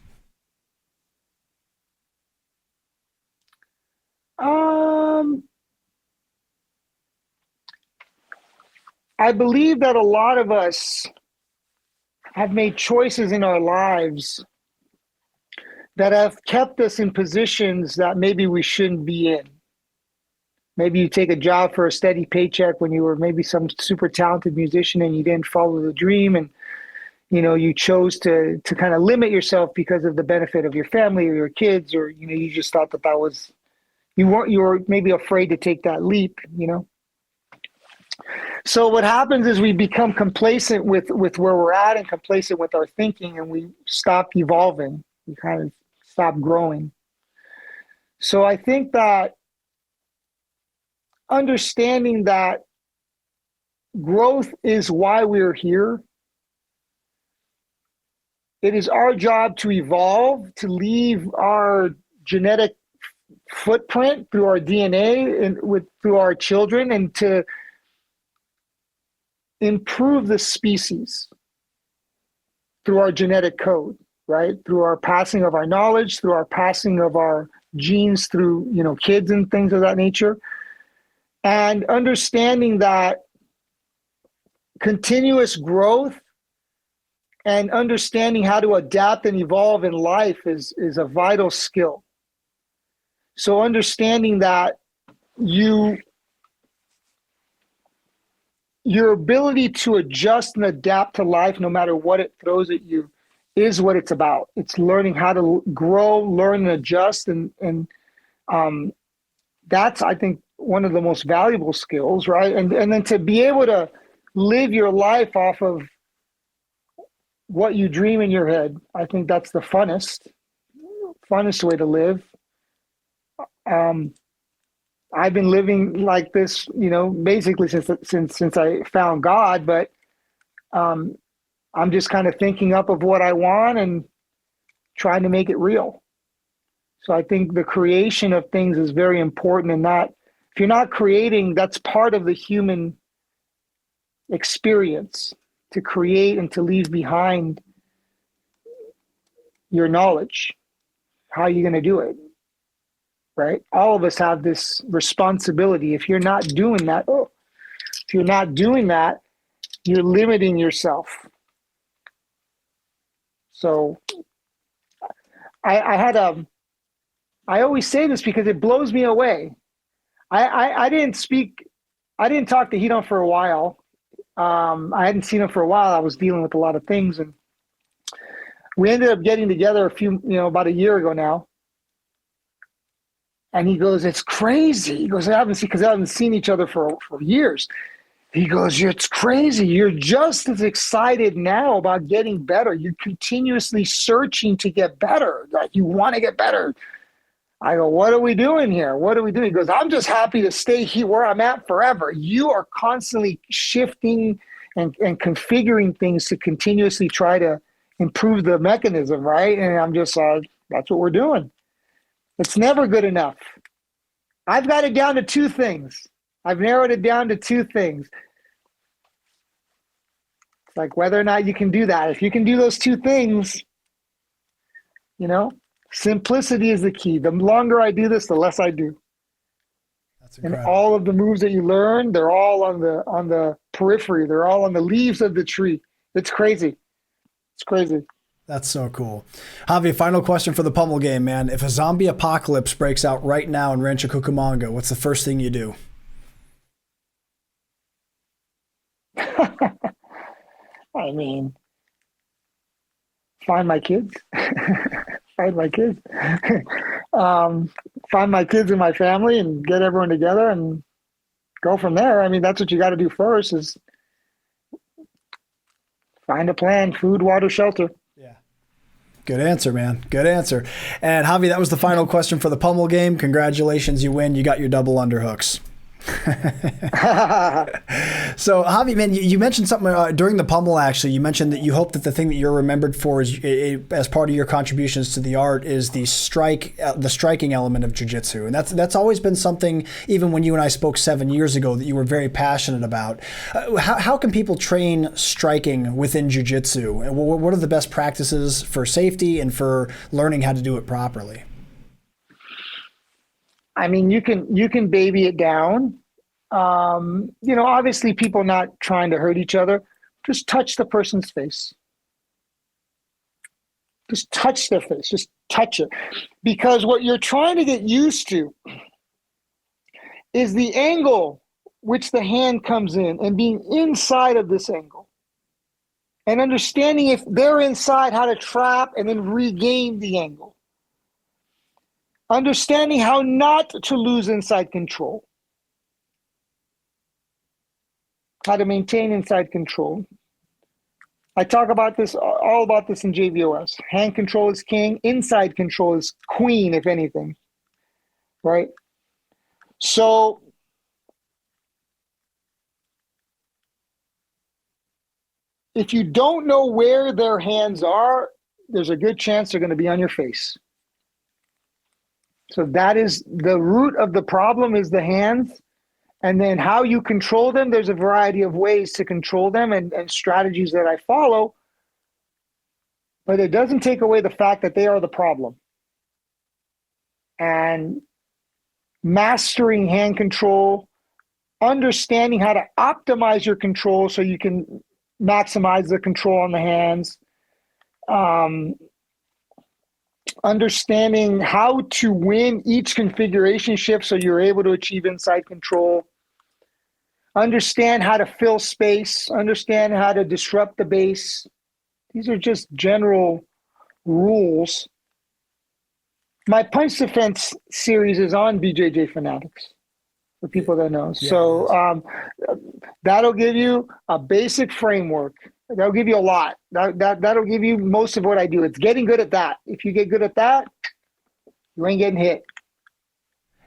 I believe that a lot of us have made choices in our lives that have kept us in positions that maybe we shouldn't be in. Maybe you take a job for a steady paycheck when you were maybe some super talented musician and you didn't follow the dream, and you chose to kind of limit yourself because of the benefit of your family or your kids, or you just thought that was you were maybe afraid to take that leap. So what happens is we become complacent with where we're at and complacent with our thinking, and we stop evolving. We kind of stop growing. So I think that understanding that growth is why we're here. It is our job to evolve, to leave our genetic footprint through our DNA and through our children, and to improve the species through our genetic code, right? Through our passing of our knowledge, through our passing of our genes, through, kids and things of that nature. And understanding that continuous growth and understanding how to adapt and evolve in life is a vital skill. So understanding that your ability to adjust and adapt to life, no matter what it throws at you, is what it's about. It's learning how to grow, learn, and adjust, and that's, I think, one of the most valuable skills, right? And then to be able to live your life off of what you dream in your head, I think that's the funnest way to live. I've been living like this, basically since I found God, but I'm just kind of thinking up of what I want and trying to make it real. So I think the creation of things is very important, and if you're not creating, that's part of the human experience, to create and to leave behind your knowledge. How are you going to do it? Right? All of us have this responsibility. If you're not doing that, you're limiting yourself. So I always say this because it blows me away. I didn't talk to Hito for a while. I hadn't seen him for a while. I was dealing with a lot of things, and we ended up getting together about a year ago now. And he goes, "It's crazy." He goes, I haven't seen each other for years. He goes, "It's crazy. You're just as excited now about getting better. You're continuously searching to get better. Like, you want to get better." I go, "What are we doing here? What are we doing?" He goes, "I'm just happy to stay here where I'm at forever. You are constantly shifting and configuring things to continuously try to improve the mechanism, right?" And I'm just like, that's what we're doing. It's never good enough. I've got it down to two things. I've narrowed it down to two things. It's like whether or not you can do that. If you can do those two things, simplicity is the key. The longer I do this, the less I do. That's incredible. And all of the moves that you learn, they're all on the periphery. They're all on the leaves of the tree. It's crazy. It's crazy. That's so cool. Javi, final question for the Pummel game, man. If a zombie apocalypse breaks out right now in Rancho Cucamonga, what's the first thing you do? I mean, find my kids. Find my kids. Find my kids and my family and get everyone together and go from there. I mean, that's what you got to do first, is find a plan: food, water, shelter. Yeah. Good answer, man. Good answer. And Javi, that was the final question for the Pummel game. Congratulations, you win. You got your double underhooks. So Javi, man, you mentioned something during the Pummel. Actually, you mentioned that you hope that the thing that you're remembered for is, as part of your contributions to the art, is the striking element of jiu-jitsu, and that's always been something. Even when you and I spoke 7 years ago, that you were very passionate about. How can people train striking within jiu-jitsu? What are the best practices for safety and for learning how to do it properly? I mean, you can baby it down. Obviously people not trying to hurt each other. Just touch the person's face. Just touch their face. Just touch it. Because what you're trying to get used to is the angle which the hand comes in, and being inside of this angle. And understanding, if they're inside, how to trap and then regain the angle. Understanding how not to lose inside control. How to maintain inside control. I talk about this, all about this in JVOS. Hand control is king. Inside control is queen, if anything. Right? So if you don't know where their hands are, there's a good chance they're going to be on your face. So that is the root of the problem, is the hands. And then how you control them, there's a variety of ways to control them and strategies that I follow. But it doesn't take away the fact that they are the problem. And mastering hand control, understanding how to optimize your control so you can maximize the control on the hands. understanding how to win each configuration shift so you're able to achieve inside control, understand how to fill space, understand how to disrupt the base. These are just general rules. My punch defense series is on BJJ Fanatics, for people that know. Yeah, so that'll give you a basic framework. That'll give you a lot. That'll give you most of what I do. It's getting good at that. If you get good at that, you ain't getting hit.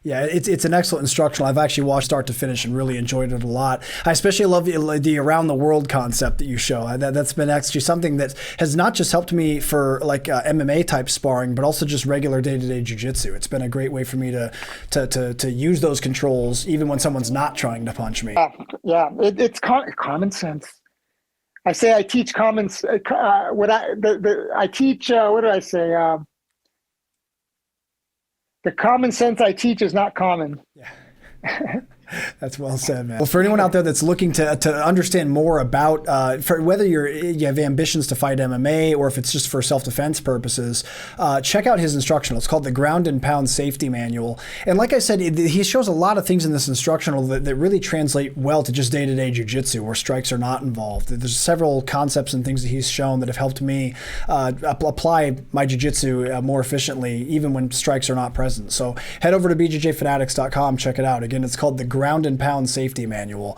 Yeah, it's an excellent instructional. I've actually watched start to finish and really enjoyed it a lot. I especially love the around the world concept that you show. That's been actually something that has not just helped me for like MMA type sparring, but also just regular day-to-day jiu-jitsu. It's been a great way for me to use those controls even when someone's not trying to punch me. Yeah, it's common sense. I say I teach common. I teach. What do I say? The common sense I teach is not common. Yeah. That's well said, man. Well, for anyone out there that's looking to understand more about, for whether you have ambitions to fight MMA or if it's just for self-defense purposes, check out his instructional. It's called the Ground and Pound Safety Manual. And like I said, he shows a lot of things in this instructional that really translate well to just day-to-day jiu-jitsu where strikes are not involved. There's several concepts and things that he's shown that have helped me apply my jiu-jitsu more efficiently, even when strikes are not present. So head over to bjjfanatics.com, check it out. Again, it's called the Ground and Pound Safety Manual.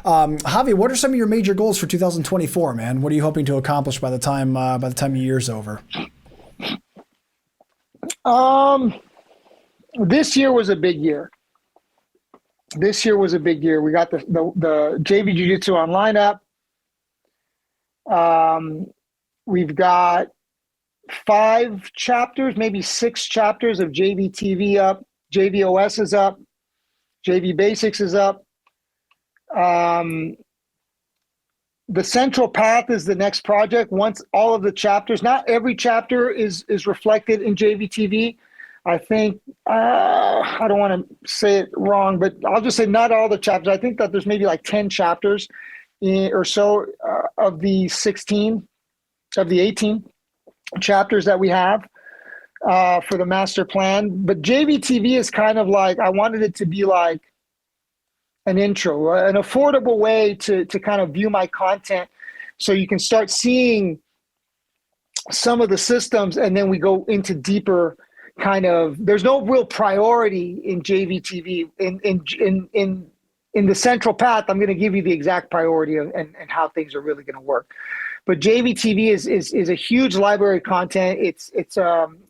Javi, what are some of your major goals for 2024, man? What are you hoping to accomplish by the time your year's over? This year was a big year. We got the JV Jiu-Jitsu online up. We've got 5 chapters, maybe 6 chapters of JV TV up. JVOS is up. JV Basics is up. The Central Path is the next project. Once all of the chapters, not every chapter is reflected in JVTV. I think, I don't want to say it wrong, but I'll just say not all the chapters. I think that there's maybe like 10 chapters or so of the 18 chapters that we have for the master plan. But JVTV is kind of like, I wanted it to be like an intro, an affordable way to kind of view my content so you can start seeing some of the systems, and then we go into deeper kind of, there's no real priority in JVTV. In the Central Path, I'm going to give you the exact priority and how things are really going to work. But JVTV is a huge library of content. It's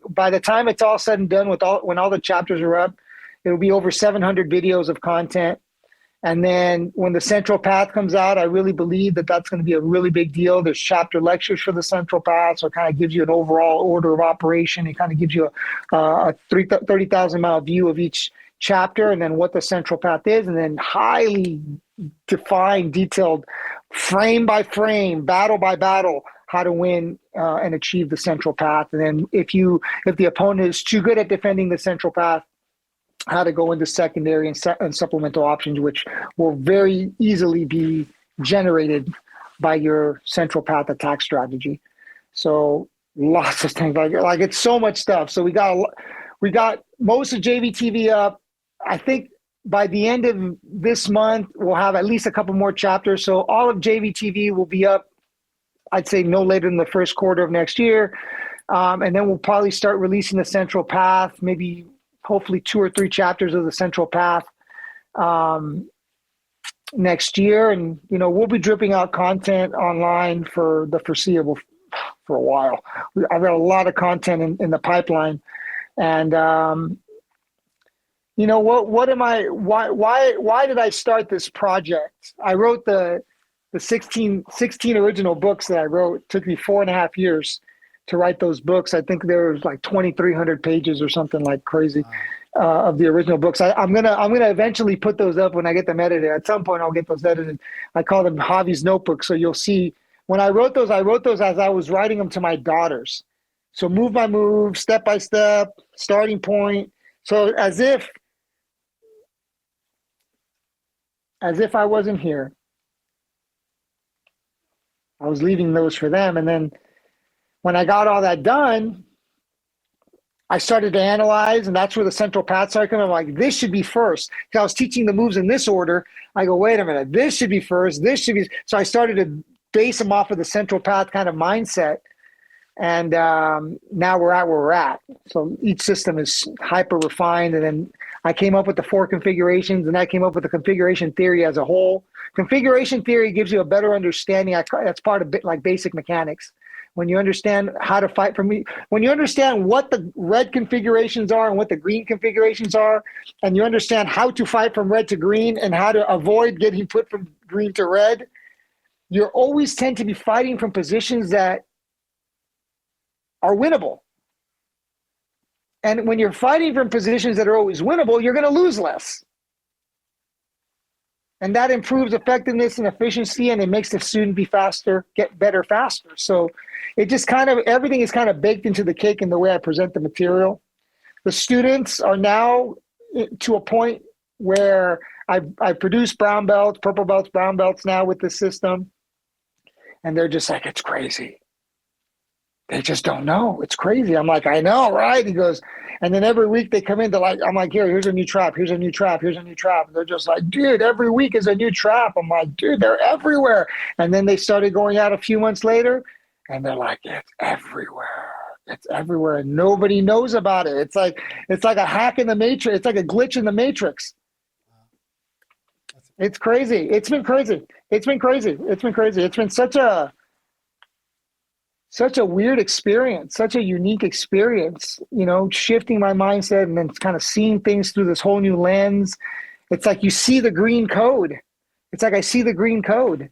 by the time it's all said and done when all the chapters are up, it'll be over 700 videos of content. And then when the Central Path comes out, I really believe that that's going to be a really big deal. There's chapter lectures for the Central Path, so it kind of gives you an overall order of operation. It kind of gives you a 30,000 mile view of each chapter, and then what the Central Path is, and then highly defined, detailed, frame by frame, battle by battle, how to win and achieve the Central Path. And then if the opponent is too good at defending the Central Path, how to go into secondary and supplemental options, which will very easily be generated by your Central Path attack strategy. So lots of things, like it's so much stuff. So we got most of JVTV up. I think by the end of this month, we'll have at least a couple more chapters. So all of JVTV will be up, I'd say no later than the first quarter of next year. And then we'll probably start releasing the Central Path, maybe hopefully 2 or 3 chapters of the Central Path next year. And, we'll be dripping out content online for the foreseeable for a while. I've got a lot of content in the pipeline. And, why did I start this project? I wrote the 16 original books that I wrote. It took me 4.5 years to write those books. I think there was like 2,300 pages or something like crazy of the original books. I'm gonna eventually put those up when I get them edited. At some point, I'll get those edited. I call them Javi's notebooks. So you'll see when I wrote those as I was writing them to my daughters. So move by move, step by step, starting point. So as if I wasn't here, I was leaving those for them. And then when I got all that done, I started to analyze, and that's where the central path started coming. I'm like, this should be first. Because I was teaching the moves in this order. I go, wait a minute, this should be first. This should be. So I started to base them off of the central path kind of mindset. And now we're at where we're at. So each system is hyper refined. And then I came up with the 4 configurations, and I came up with the configuration theory as a whole. Configuration theory gives you a better understanding. That's part of like basic mechanics. When you understand how to fight when you understand what the red configurations are and what the green configurations are, and you understand how to fight from red to green and how to avoid getting put from green to red, you always tend to be fighting from positions that are winnable. And when you're fighting from positions that are always winnable, you're going to lose less. And that improves effectiveness and efficiency, and it makes the student be faster, get better faster. So it just kind of, everything is kind of baked into the cake in the way I present the material. The students are now to a point where I produce brown belts, purple belts, brown belts now with this system. And they're just like, it's crazy. They just don't know. It's crazy. I'm like, I know, right? He goes, and then every week they come in, they're like, I'm like, here's a new trap, here's a new trap, here's a new trap. And they're just like, dude, every week is a new trap. I'm like, dude, they're everywhere. And then they started going out a few months later, and they're like, it's everywhere. It's everywhere. And nobody knows about it. It's like a hack in the matrix. It's like a glitch in the matrix. It's crazy. It's been crazy. It's been crazy. It's been crazy. It's been such a weird experience, such a unique experience, you know, shifting my mindset and then kind of seeing things through this whole new lens. It's like you see the green code. It's like I see the green code.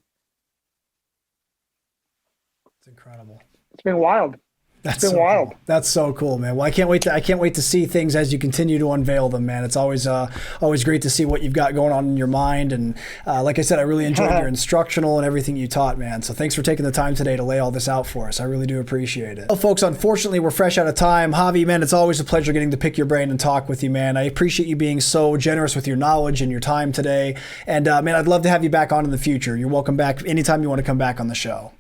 It's incredible. It's been wild. It's been wild. Cool. That's so cool, man. Well, I can't wait to see things as you continue to unveil them, man. It's always great to see what you've got going on in your mind. And like I said, I really enjoyed your instructional and everything you taught, man. So thanks for taking the time today to lay all this out for us. I really do appreciate it. Well, folks, unfortunately, we're fresh out of time. Javi, man, it's always a pleasure getting to pick your brain and talk with you, man. I appreciate you being so generous with your knowledge and your time today. And man, I'd love to have you back on in the future. You're welcome back anytime you want to come back on the show.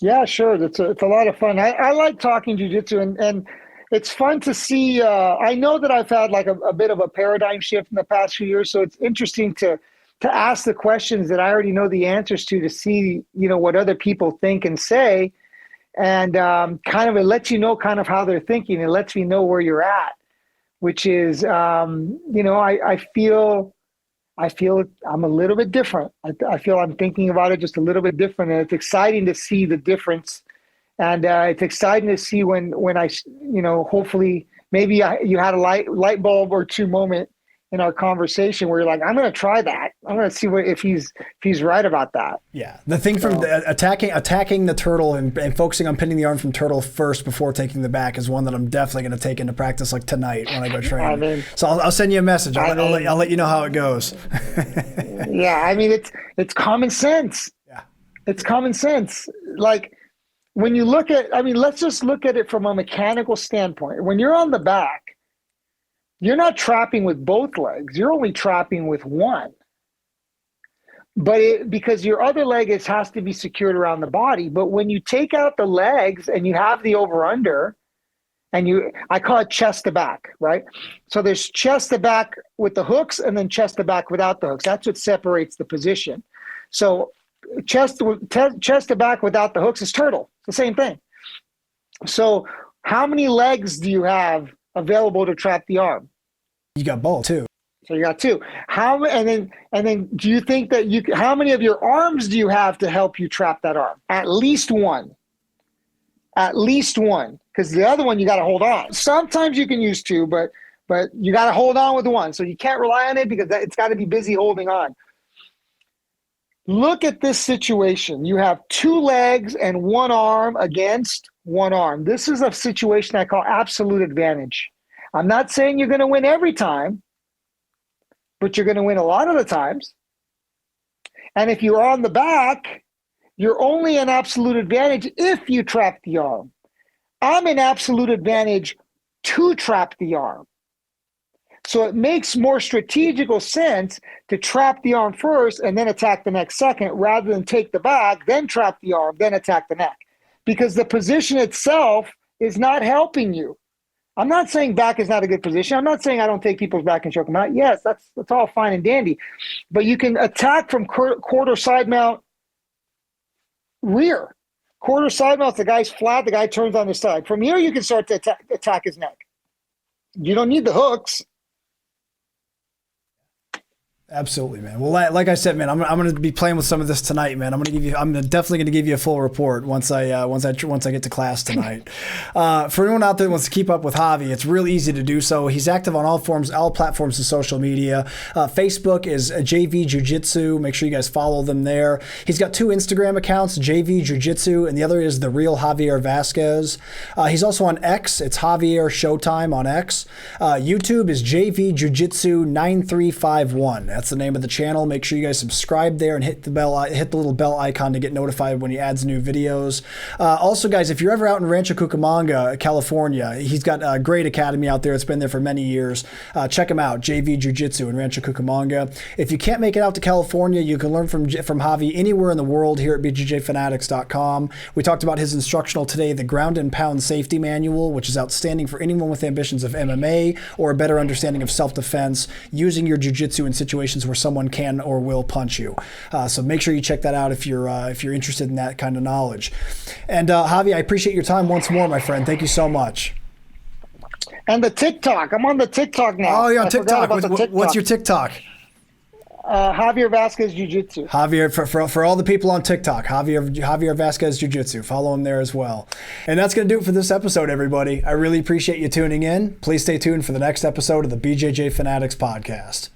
Yeah, sure. It's a lot of fun. I like talking jiu-jitsu, and it's fun to see. I know that I've had like a bit of a paradigm shift in the past few years, so it's interesting to ask the questions that I already know the answers to see, you know, what other people think and say, and kind of it lets you know kind of how they're thinking. It lets me know where you're at, which is, you know, I feel I'm a little bit different. I feel I'm thinking about it just a little bit different, and it's exciting to see the difference. And it's exciting to see when I, you know, hopefully maybe you had a light bulb or two moment in our conversation where you're like, I'm going to try that. I'm going to see if he's right about that. Yeah. The thing from attacking the turtle and focusing on pinning the arm from turtle first before taking the back is one that I'm definitely going to take into practice like tonight when I go train. I mean, so I'll send you a message. I'll let you know how it goes. Yeah. I mean, it's common sense. Yeah. It's common sense. Like when you look at, I mean, let's just look at it from a mechanical standpoint. When you're on the back, you're not trapping with both legs. You're only trapping with one. But because your other leg has to be secured around the body. But when you take out the legs and you have the over-under, and I call it chest to back, right? So there's chest to back with the hooks and then chest to back without the hooks. That's what separates the position. So chest to back without the hooks is turtle. It's the same thing. So how many legs do you have available to trap the arm? You got both too. So you got two. And then do you think that how many of your arms do you have to help you trap that arm? At least one. At least one. Because the other one you got to hold on. Sometimes you can use two, but you got to hold on with one. So you can't rely on it because it's got to be busy holding on. Look at this situation. You have two legs and one arm against one arm. This is a situation I call absolute advantage. I'm not saying you're going to win every time, but you're going to win a lot of the times. And if you're on the back, you're only an absolute advantage if you trap the arm. I'm an absolute advantage to trap the arm. So it makes more strategical sense to trap the arm first and then attack the neck second, rather than take the back, then trap the arm, then attack the neck. Because the position itself is not helping you. I'm not saying back is not a good position. I'm not saying I don't take people's back and choke them out. Yes, that's all fine and dandy. But you can attack from quarter side mount rear. Quarter side mount, the guy's flat, the guy turns on the side. From here, you can start to attack his neck. You don't need the hooks. Absolutely, man. Well, like I said, man, I'm going to be playing with some of this tonight, man. I'm definitely going to give you a full report once I get to class tonight. For anyone out there that wants to keep up with Javi, it's real easy to do so. He's active on all platforms of social media. Facebook is JV JiuJitsu. Make sure you guys follow them there. He's got 2 Instagram accounts, JV JiuJitsu, and the other is the real Javier Vazquez. He's also on X. It's Javier Showtime on X. YouTube is JV JiuJitsu 9351. That's the name of the channel. Make sure you guys subscribe there and hit the little bell icon to get notified when he adds new videos. Also, guys, if you're ever out in Rancho Cucamonga, California, he's got a great academy out there. It's been there for many years. Check him out, JV Jiu-Jitsu in Rancho Cucamonga. If you can't make it out to California, you can learn from Javi anywhere in the world here at BJJFanatics.com. We talked about his instructional today, the Ground and Pound Safety Manual, which is outstanding for anyone with ambitions of MMA or a better understanding of self-defense, using your jiu-jitsu in situations where someone can or will punch you. So make sure you check that out if you're interested in that kind of knowledge. And Javi, I appreciate your time once more, my friend. Thank you so much. And the TikTok. I'm on the TikTok now. Oh, you're on TikTok. What's your TikTok? Javier Vazquez Jiu-Jitsu. Javier, for all the people on TikTok, Javier Vazquez Jiu-Jitsu. Follow him there as well. And that's going to do it for this episode, everybody. I really appreciate you tuning in. Please stay tuned for the next episode of the BJJ Fanatics podcast.